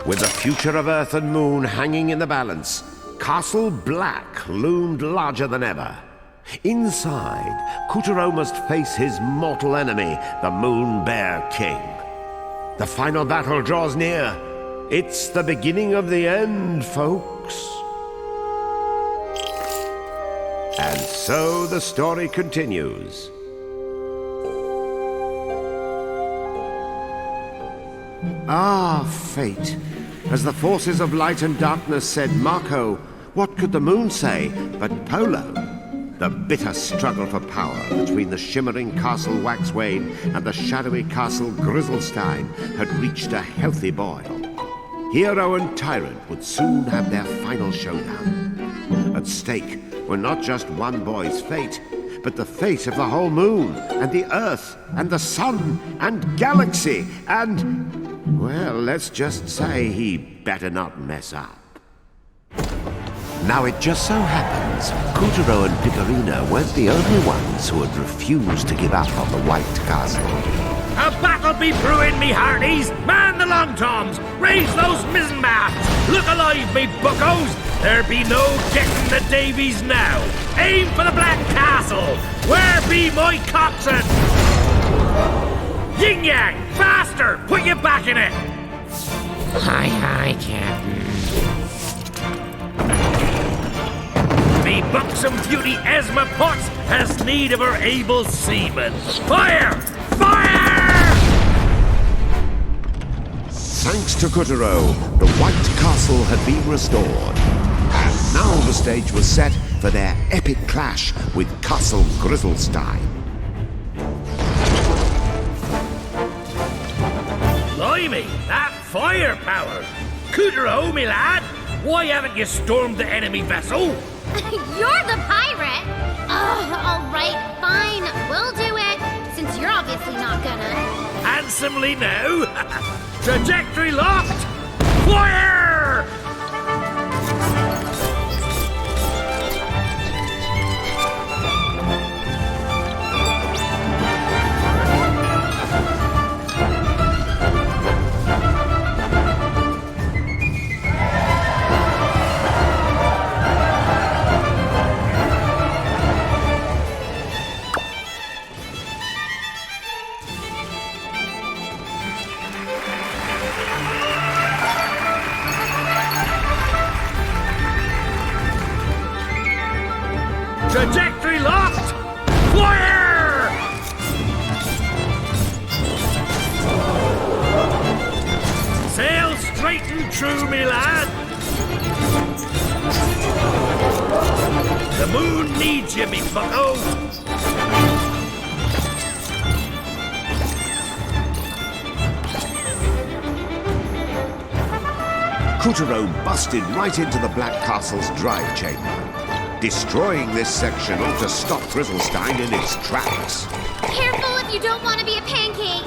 With the future of Earth and Moon hanging in the balance, Castle Black loomed larger than ever. Inside, Kutaro must face his mortal enemy, the Moon Bear King. The final battle draws near. It's the beginning of the end, folks. And so the story continues. Ah, fate. As the forces of light and darkness said Marco, what could the moon say but Polo? The bitter struggle for power between the shimmering castle Waxwade and the shadowy castle Grizzlestein had reached a healthy boil. Hero and tyrant would soon have their final showdown. At stake were not just one boy's fate, but the fate of the whole moon, and the Earth, and the sun, and galaxy, and... well, let's just say he better not mess up. Now, it just so happens, Kutaro and Picorina weren't the only ones who had refused to give up on the White Castle. A battle be brewing, me hearties! Man the long toms! Raise those mizzen masts! Look alive, me buckos! There be no getting the Davies now! Aim for the Black Castle! Where be my coxswain? Yin Yang! Faster! Put your back in it! Aye, Captain. Me buxom beauty Esma Potts has need of her able seamen. Fire! Fire! Thanks to Kutaro, the White Castle had been restored. And now the stage was set for their epic clash with Castle Grizzlestein. Blimey, that firepower! Kutaro, me lad, why haven't you stormed the enemy vessel? You're the pirate! All right, fine, we'll do it, since you're obviously not gonna. Handsomely now. Trajectory locked. Fire! Trajectory locked! Fire! Sail straight and true, me lad! The moon needs you, me bucko! Kutaro busted right into the Black Castle's drive chamber. Destroying this section ought to stop Grizzlestein in its tracks. Careful if you don't want to be a pancake!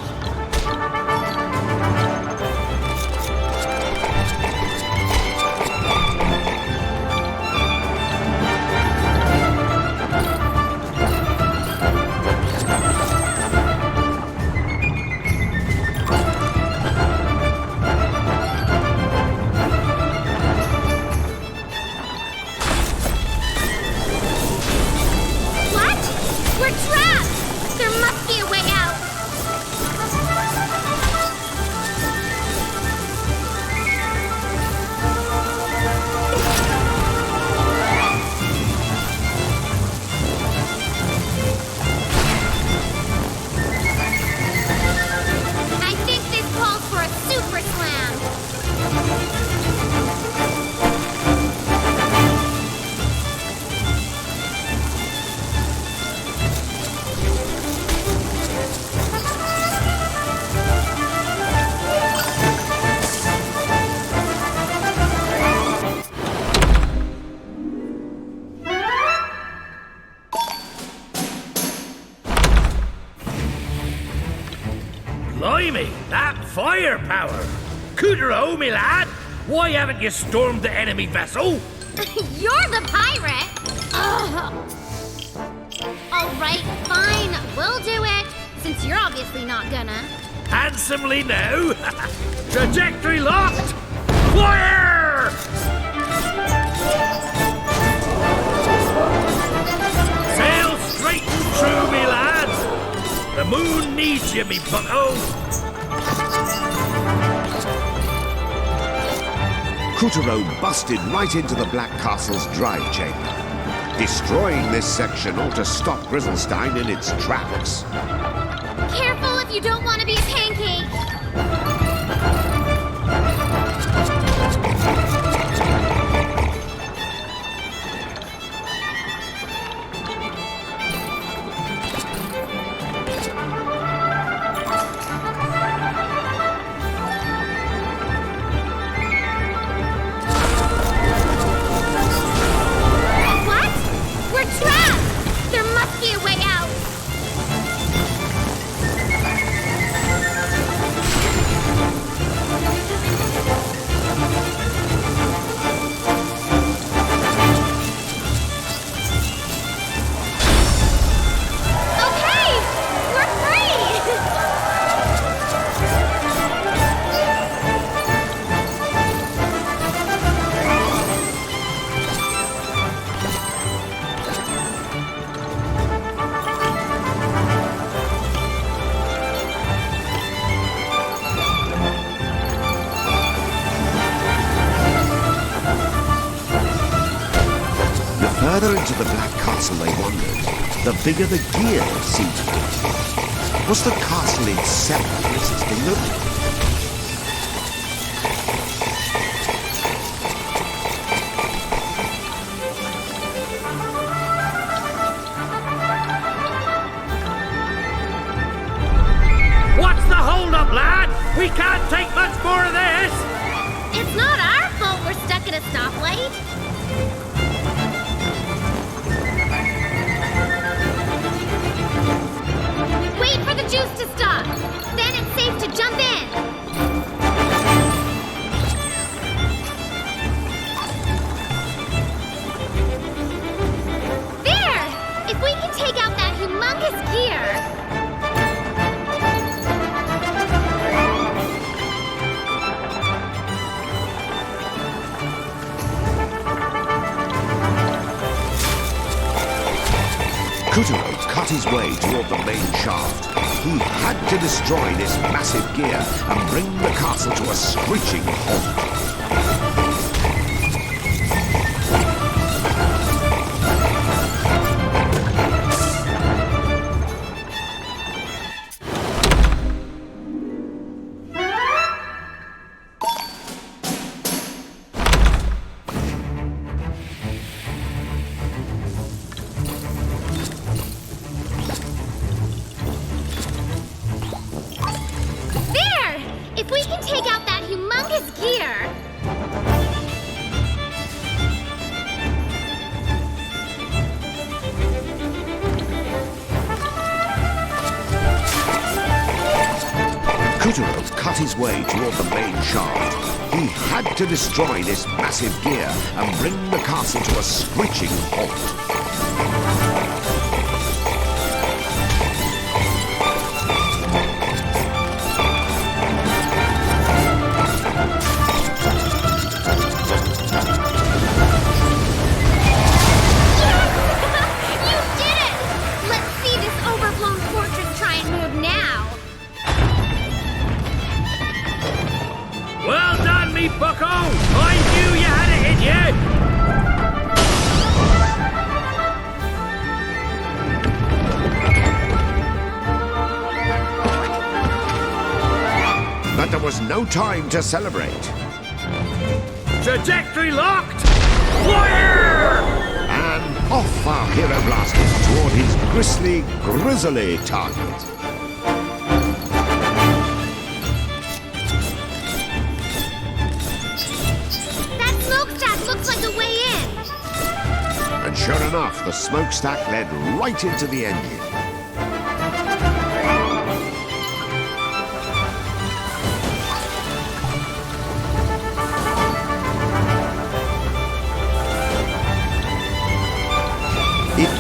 Blimey, that firepower! Cootero, me lad! Why haven't you stormed the enemy vessel? You're the pirate! Ugh. All right, fine, we'll do it, since you're obviously not gonna. Handsomely now. Trajectory locked! Fire! Sail straight and true, me lads! The moon needs you, me bucko! Cootero busted right into the Black Castle's drive chamber. Destroying this section ought to stop Grizzlestein in its tracks. Careful if you don't want to be a pancake! Further into the Black Castle they wandered, the bigger the gear seemed to be. Was the castle itself resisting them? What's the hold-up, lad? We can't take much more of this! It's not our fault we're stuck at a stoplight. Wait for the juice to stop. Then it's safe to jump in. There! If we can take out that humongous gear. Cootero cut his way toward the main shaft. He had to destroy this massive gear and bring the castle to a screeching halt. If we can take out that humongous gear... Cootero cut his way toward the main shaft. He had to destroy this massive gear and bring the castle to a screeching halt. Bucko! I knew you had it in you! But there was no time to celebrate. Trajectory locked! Fire! And off our hero blasters toward his grisly target. And sure enough, the smokestack led right into the engine.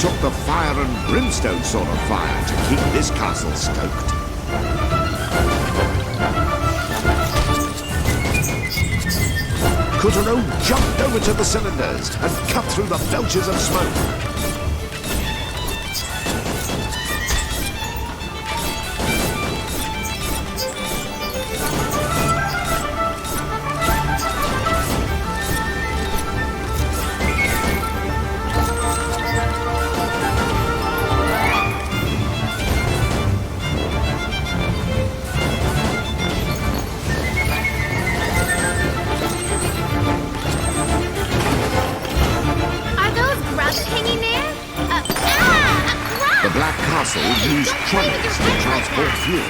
took the fire and brimstone sort of fire to keep this castle stoked. Kutaro jumped over to the cylinders and cut through the belches of smoke. Use trolleys to transport fuel.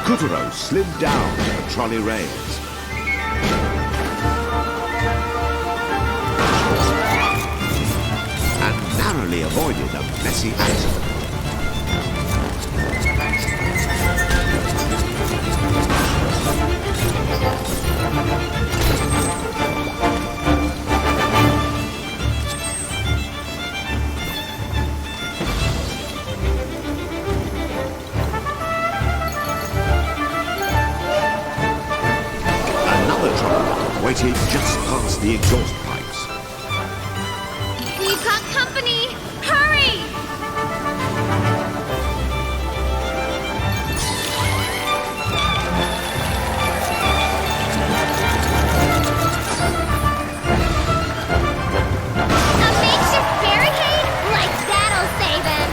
Kutaro slid down the trolley rails. And narrowly avoided a messy accident. Waited just past the exhaust pipes. We've got company! Hurry! A makeshift barricade? Like that'll save him!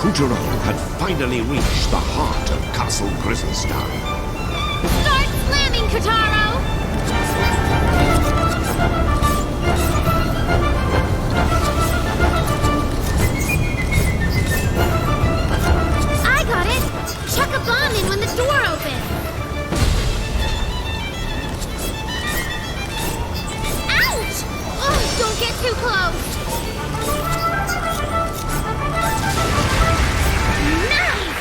Kutaro had finally reached the heart of Castle Grizzlestone. Start slamming, Kutaro! I got it! Chuck a bomb in when the door opens! Ouch! Oh, don't get too close! Nice!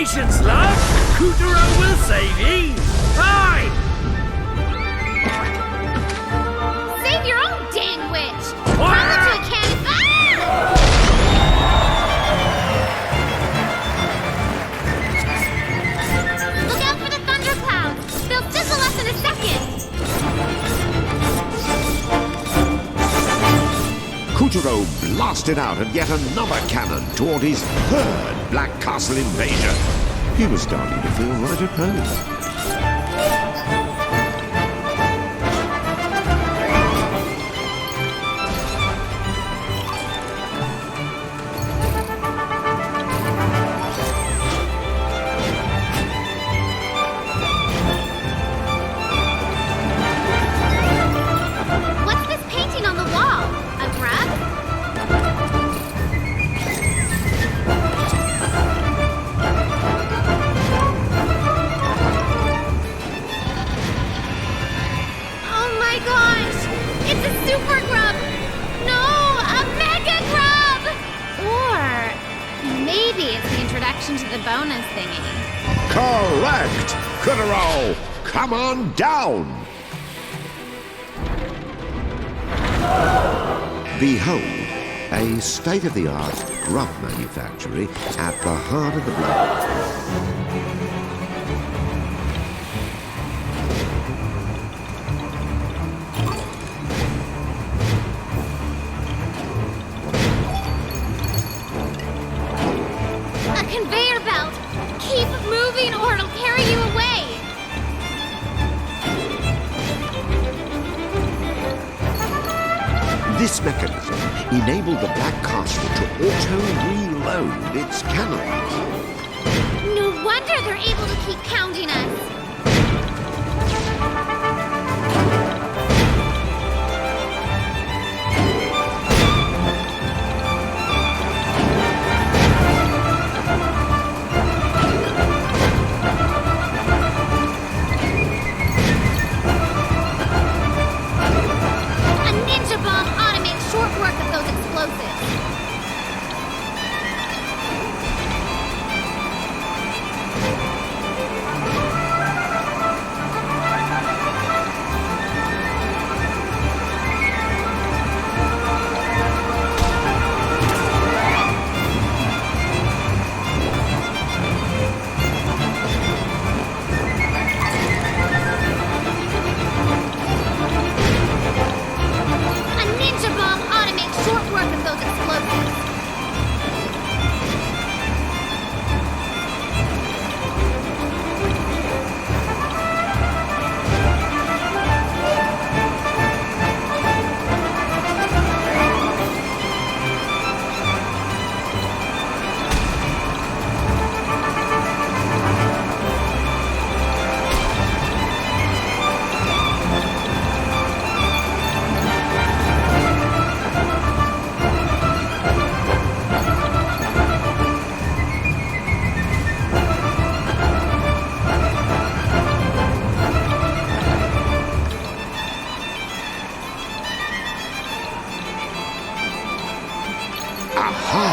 patience, love. Kutaro will save ye. Aye! Save your own dang witch! What? Run into a cannon! Ah! Look out for the thunderclouds! They'll sizzle us in a second! Kutaro blasted out at yet another cannon toward his third Black Castle invasion. He was starting to feel right at home. What's this painting on the wall? A grub? Oh my gosh! It's a super grub! No, a mega grub! Or maybe it's the introduction to the bonus thingy. Correct! Kutaro, come on down! Behold, a state-of-the-art grub manufactory at the heart of the Black. A conveyor belt! Keep moving or it'll carry you away! This mechanism enabled the Black Castle to auto-reload its cannons. No wonder they're able to keep pounding us! A ninja bomb automates short work of those explosives. A ninja bomb automates short work of those explosives. Aha!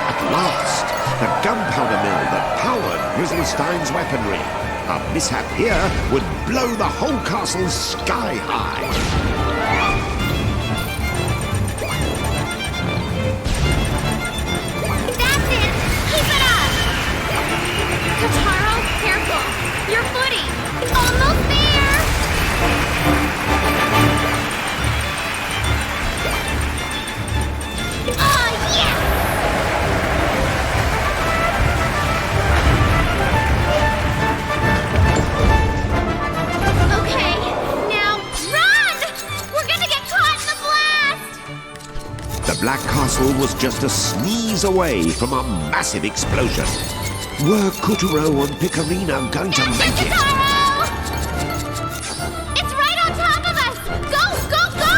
At last! The gunpowder mill that powered Grizzlystein's weaponry. A mishap here would blow the whole castle sky high. That's it! Keep it up! Kotaro, careful! Your footing! Almost there! Oh, yes! Okay, now run! We're gonna get caught in the blast! The Black Castle was just a sneeze away from a massive explosion. Were Kutaro and Picarina going to make it? Kotaro! It's right on top of us! Go, go, go!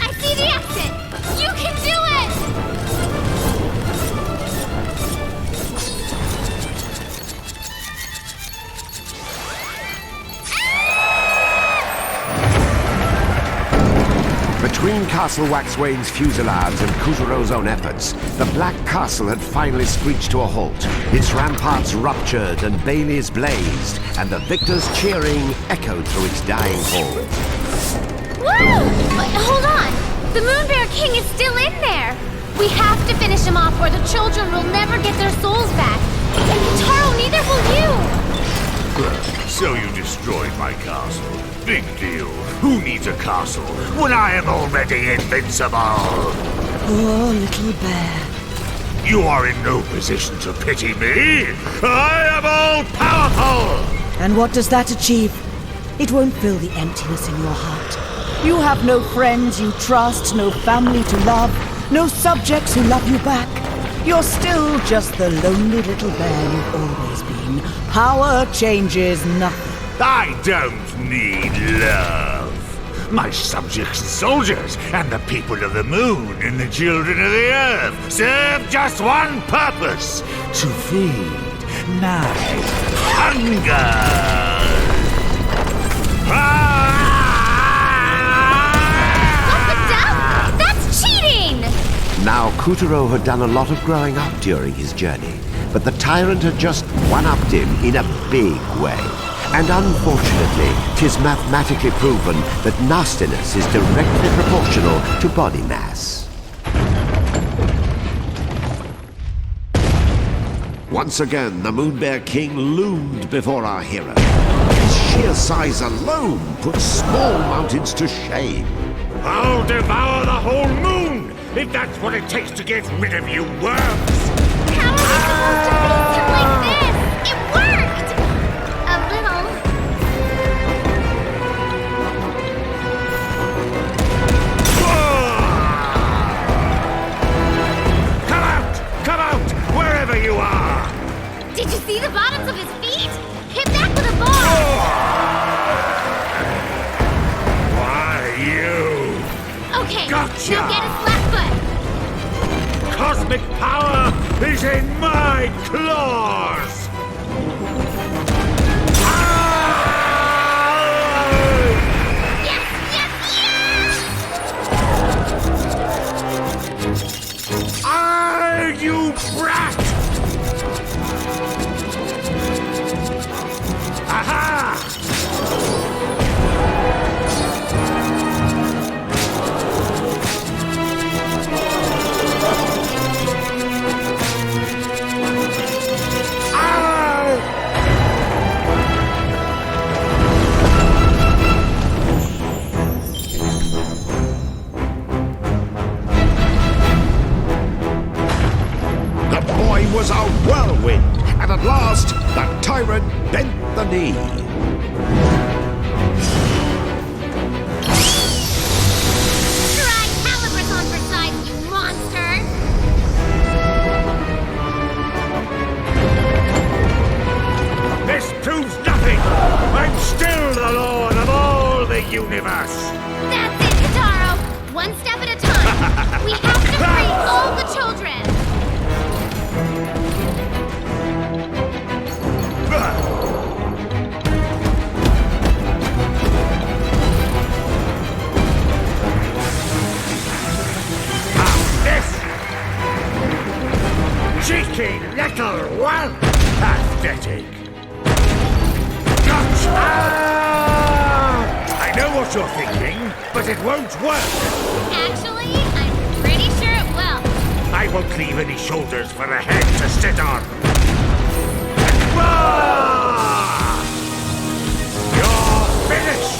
I see the exit! You can do it! Between Castle Waxwane's fusillades and Kujuro's own efforts, the Black Castle had finally screeched to a halt. Its ramparts ruptured and baileys blazed, and the victors' cheering echoed through its dying halls. Whoa! Hold on! The Moon Bear King is still in there! We have to finish him off or the children will never get their souls back. And Taro, neither will you! So you destroyed my castle. Big deal. Who needs a castle when I am already invincible? Poor little bear. You are in no position to pity me. I am all powerful. And what does that achieve? It won't fill the emptiness in your heart. You have no friends you trust, no family to love, no subjects who love you back. You're still just the lonely little bear you've always been. Power changes nothing. I don't need love. My subjects and soldiers and the people of the moon and the children of the earth serve just one purpose: to feed my hunger. That's cheating! Now, Kuturo had done a lot of growing up during his journey, but the tyrant had just one-upped him in a big way. And unfortunately, 'tis mathematically proven that nastiness is directly proportional to body mass. Once again, the Moon Bear King loomed before our hero. His sheer size alone puts small mountains to shame. I'll devour the whole moon if that's what it takes to get rid of you worms. How are we supposed to face him like this? It worked! A little. Come out, wherever you are. Did you see the bottoms of his feet? Hit back with a ball! Why, you? Okay, Gotcha! now get his flat foot. Cosmic power is in my claws! Yes, yes, yes! Ah, you brat! Aha! The boy was a whirlwind, and at last, the tyrant bent the knee. Try calibers on for size, you monster! This proves nothing! I'm still the lord of all the universe! That's it, Kataro! One step at a time! We have to free all the children! Cheeky little one! Pathetic! Gotcha! I know what you're thinking, but it won't work! Actually, I'm pretty sure it will. I won't leave any shoulders for a head to sit on! Ah! You're finished!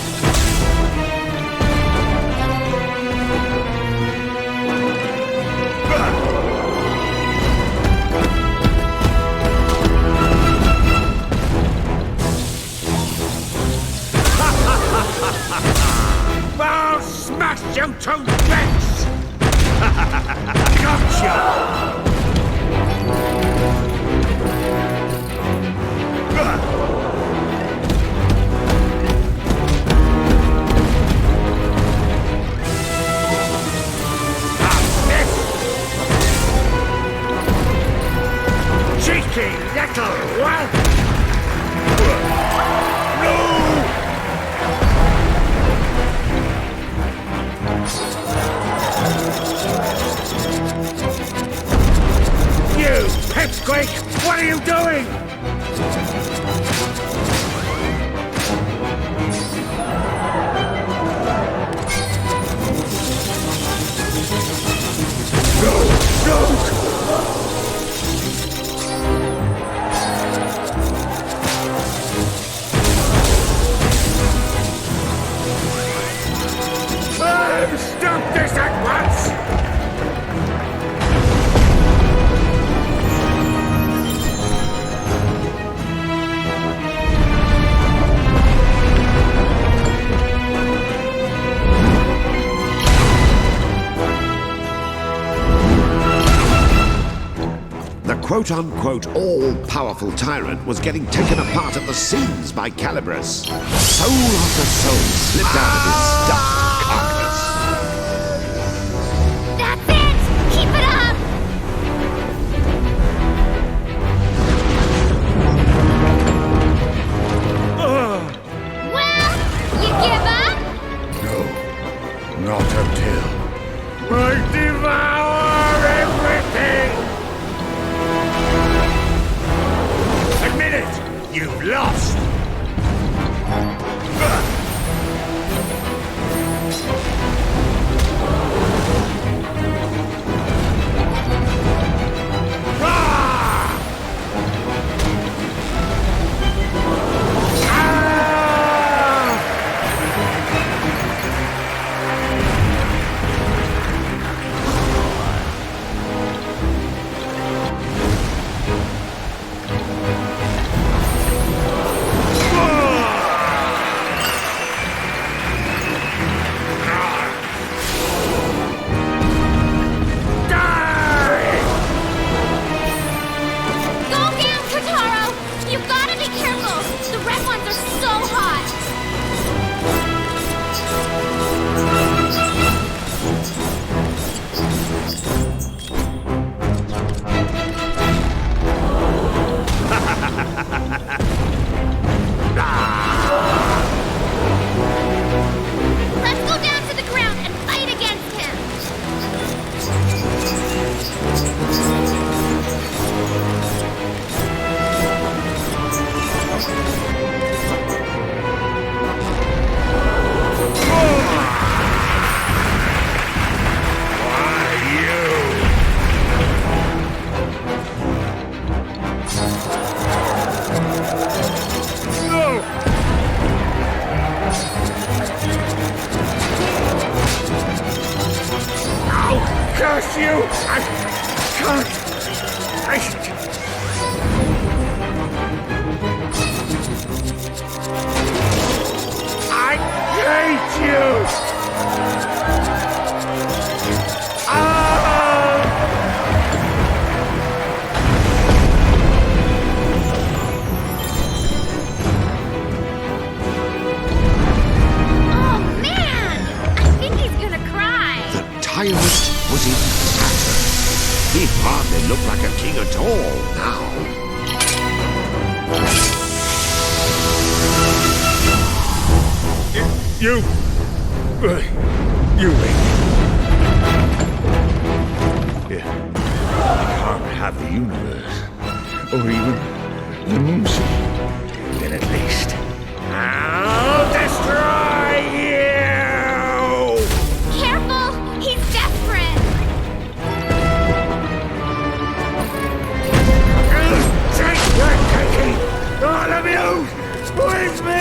I'll smash you to bits! Gotcha! Cheeky little one! No! Pipsqueak, what are you doing? Stop this at once! The quote-unquote all-powerful tyrant was getting taken apart at the seams by Calibras. Soul after soul slipped out of his stuffed carcass. That's it! Keep it up! Well, you give up? No, not until I devour everything! Admit it! You've lost! Curse you! I can't! I hate you! Oh man! I think he's gonna cry. The tyrant was in tatters. He hardly looked like a king at all now. You wait. Yeah. I can't have the universe, or even the moon sea. Then at least I'll destroy you! Careful! He's desperate! Take your taking! All of you! With me!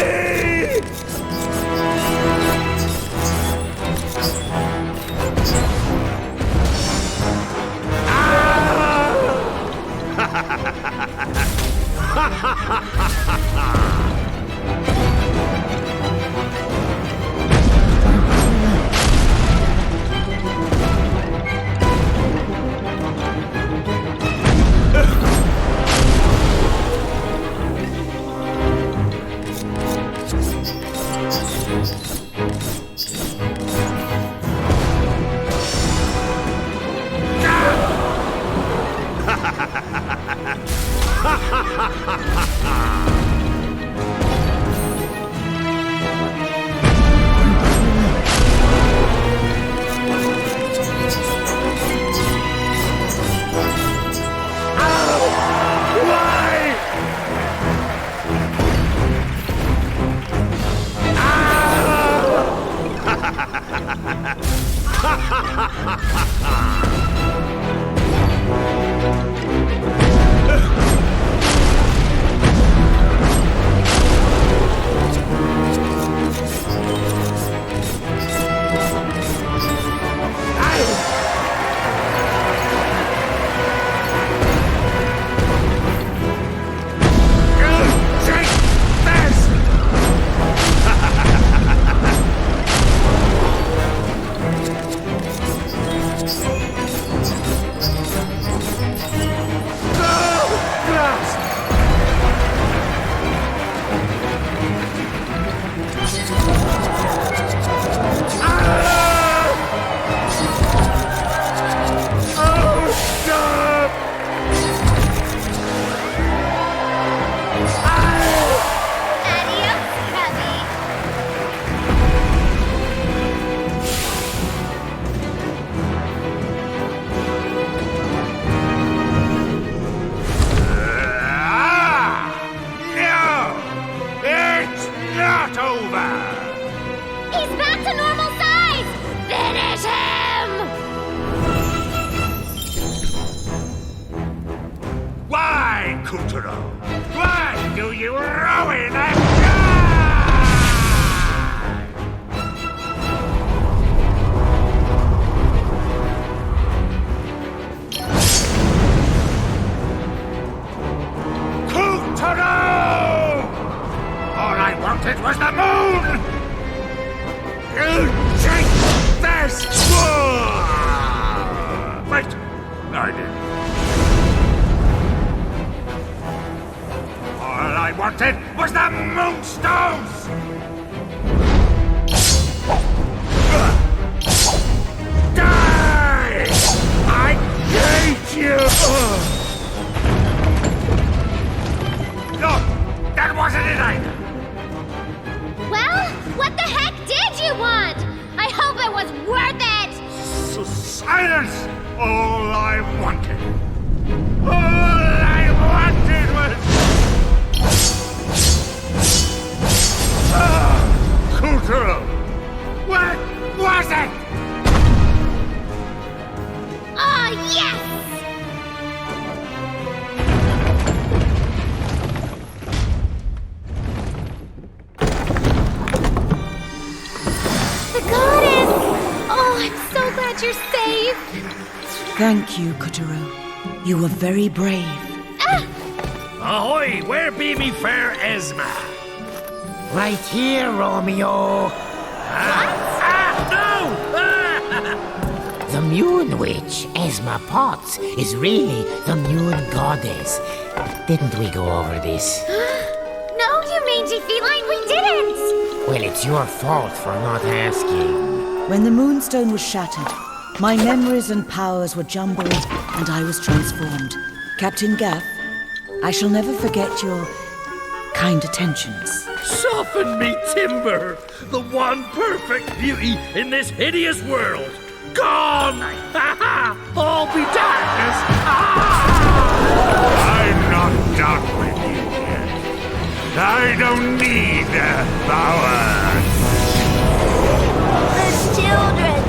Why do you ruin a Kutaro! All I wanted was the moon! You take this! Wait, I didn't. All I wanted was the moonstones! Die! I hate you! No, that wasn't it either! Well, what the heck did you want? I hope it was worth it! Silence! All I wanted! All I wanted was... Kutaro! What was it? Oh, yes! The goddess! Oh, I'm so glad you're safe! Thank you, Kutaro. You were very brave. Ahoy! Where be me fair Esma? Right here, Romeo. The Moon Witch, Esma Potts, is really the Moon Goddess. Didn't we go over this? No, you mangy feline, we didn't! Well, it's your fault for not asking. When the Moonstone was shattered, my memories and powers were jumbled, and I was transformed. Captain Gaff, I shall never forget your kind attentions. Soften me timber! The one perfect beauty in this hideous world! Gone! All be darkness! I'm not done with you yet. I don't need their power. The children!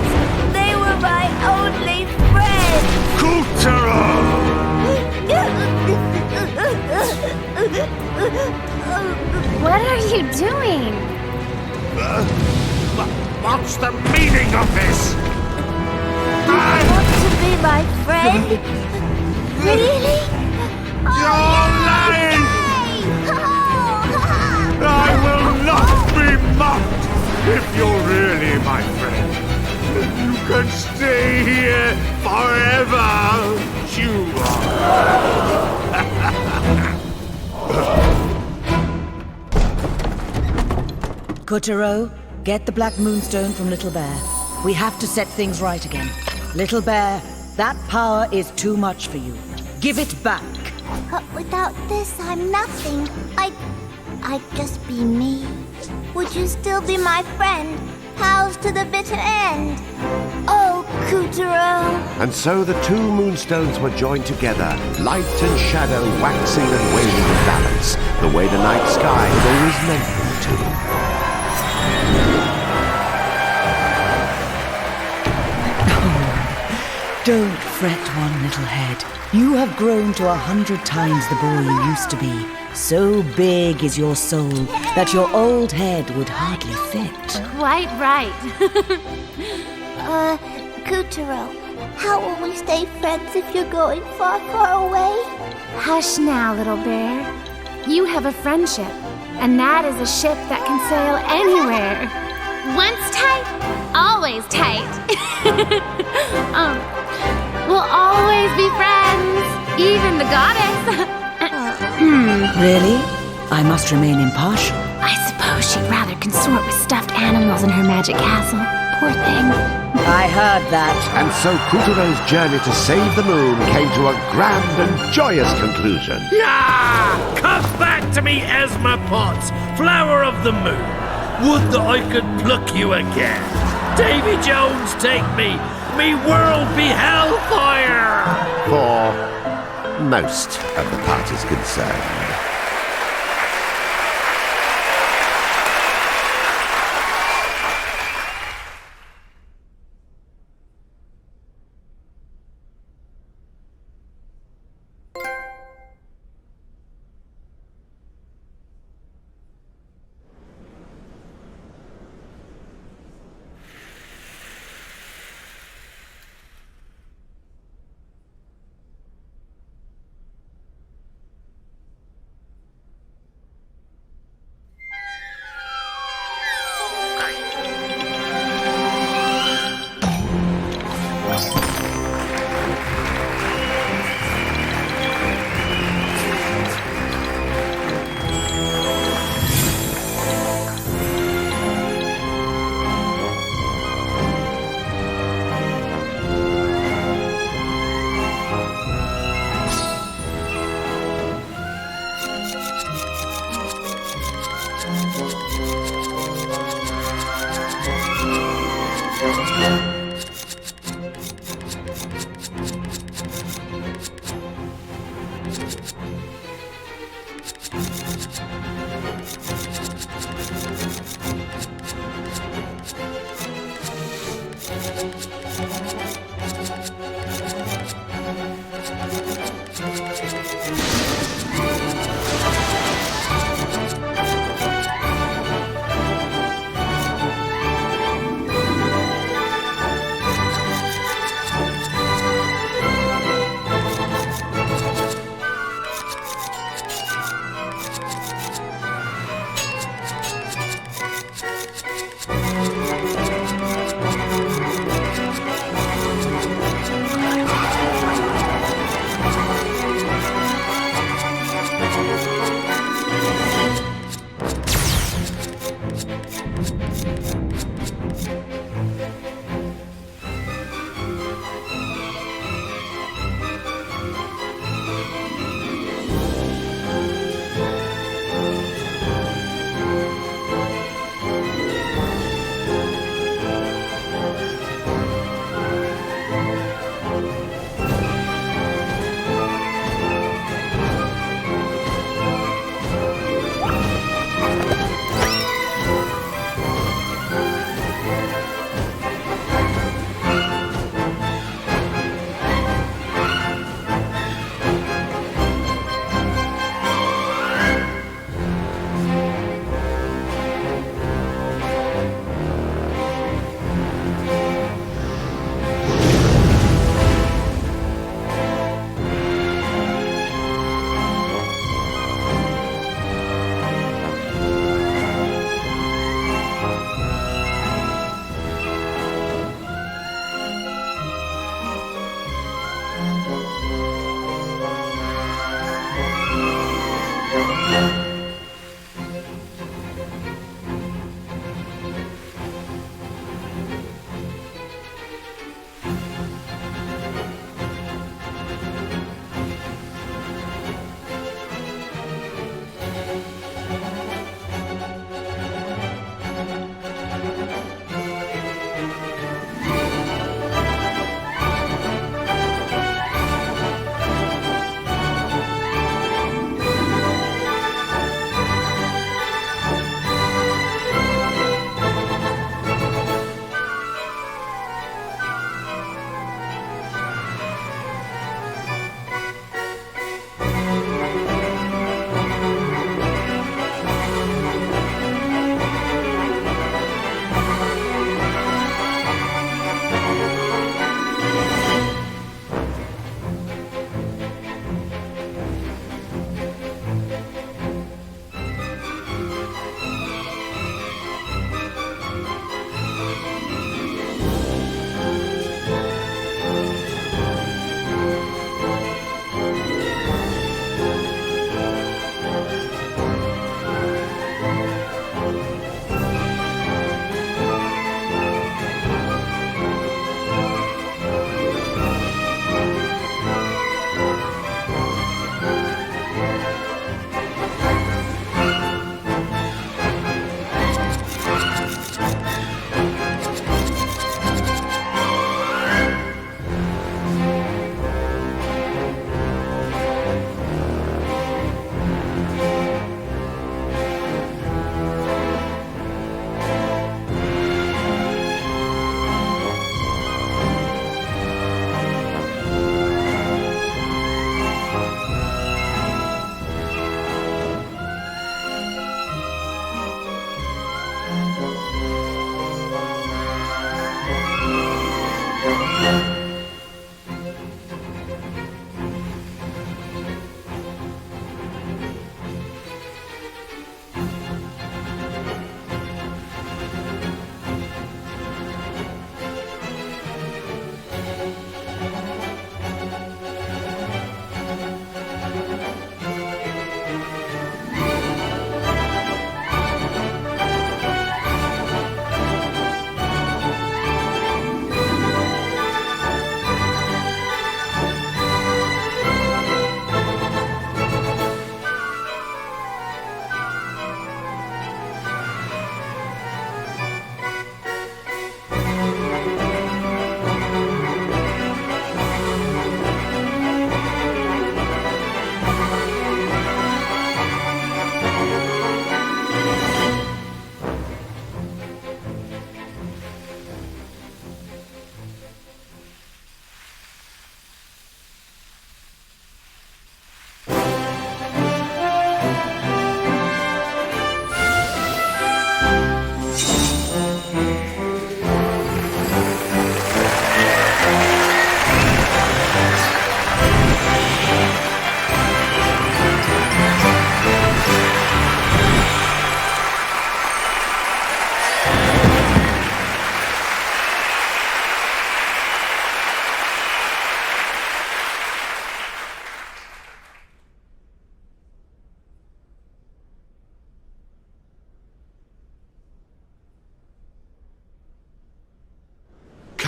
They were my only friends! Kutaro! What are you doing? What's the meaning of this? You want to be my friend? Really? You're lying! I will not be mocked if you're really my friend. You can stay here forever. You Kutaro, get the Black Moonstone from Little Bear. We have to set things right again. Little Bear, that power is too much for you. Give it back. But without this, I'm nothing. I'd just be me. Would you still be my friend? Pals to the bitter end? Oh, Kutaro. And so the two moonstones were joined together, light and shadow waxing and waning in balance, the way the night sky had always meant them to. Don't fret, one little head. You have grown to 100 times the boy you used to be. So big is your soul that your old head would hardly fit. Quite right. Kutaro, how will we stay friends if you're going far, far away? Hush now, little bear. You have a friendship, and that is a ship that can sail anywhere. Once tight, always tight. We'll always be friends, even the goddess. Really? I must remain impartial. I suppose she'd rather consort with stuffed animals in her magic castle. Poor thing. I heard that. And so Kutaro's journey to save the moon came to a grand and joyous conclusion. Yeah! Come back to me, Esma Potts, flower of the moon. Would that I could pluck you again. Davy Jones, take me. Me world be hellfire. For most of the parties concerned.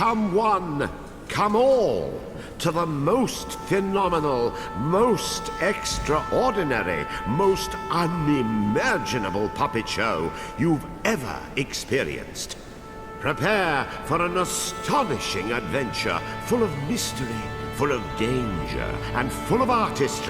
Come one, come all, to the most phenomenal, most extraordinary, most unimaginable puppet show you've ever experienced. Prepare for an astonishing adventure full of mystery, full of danger, and full of artistry.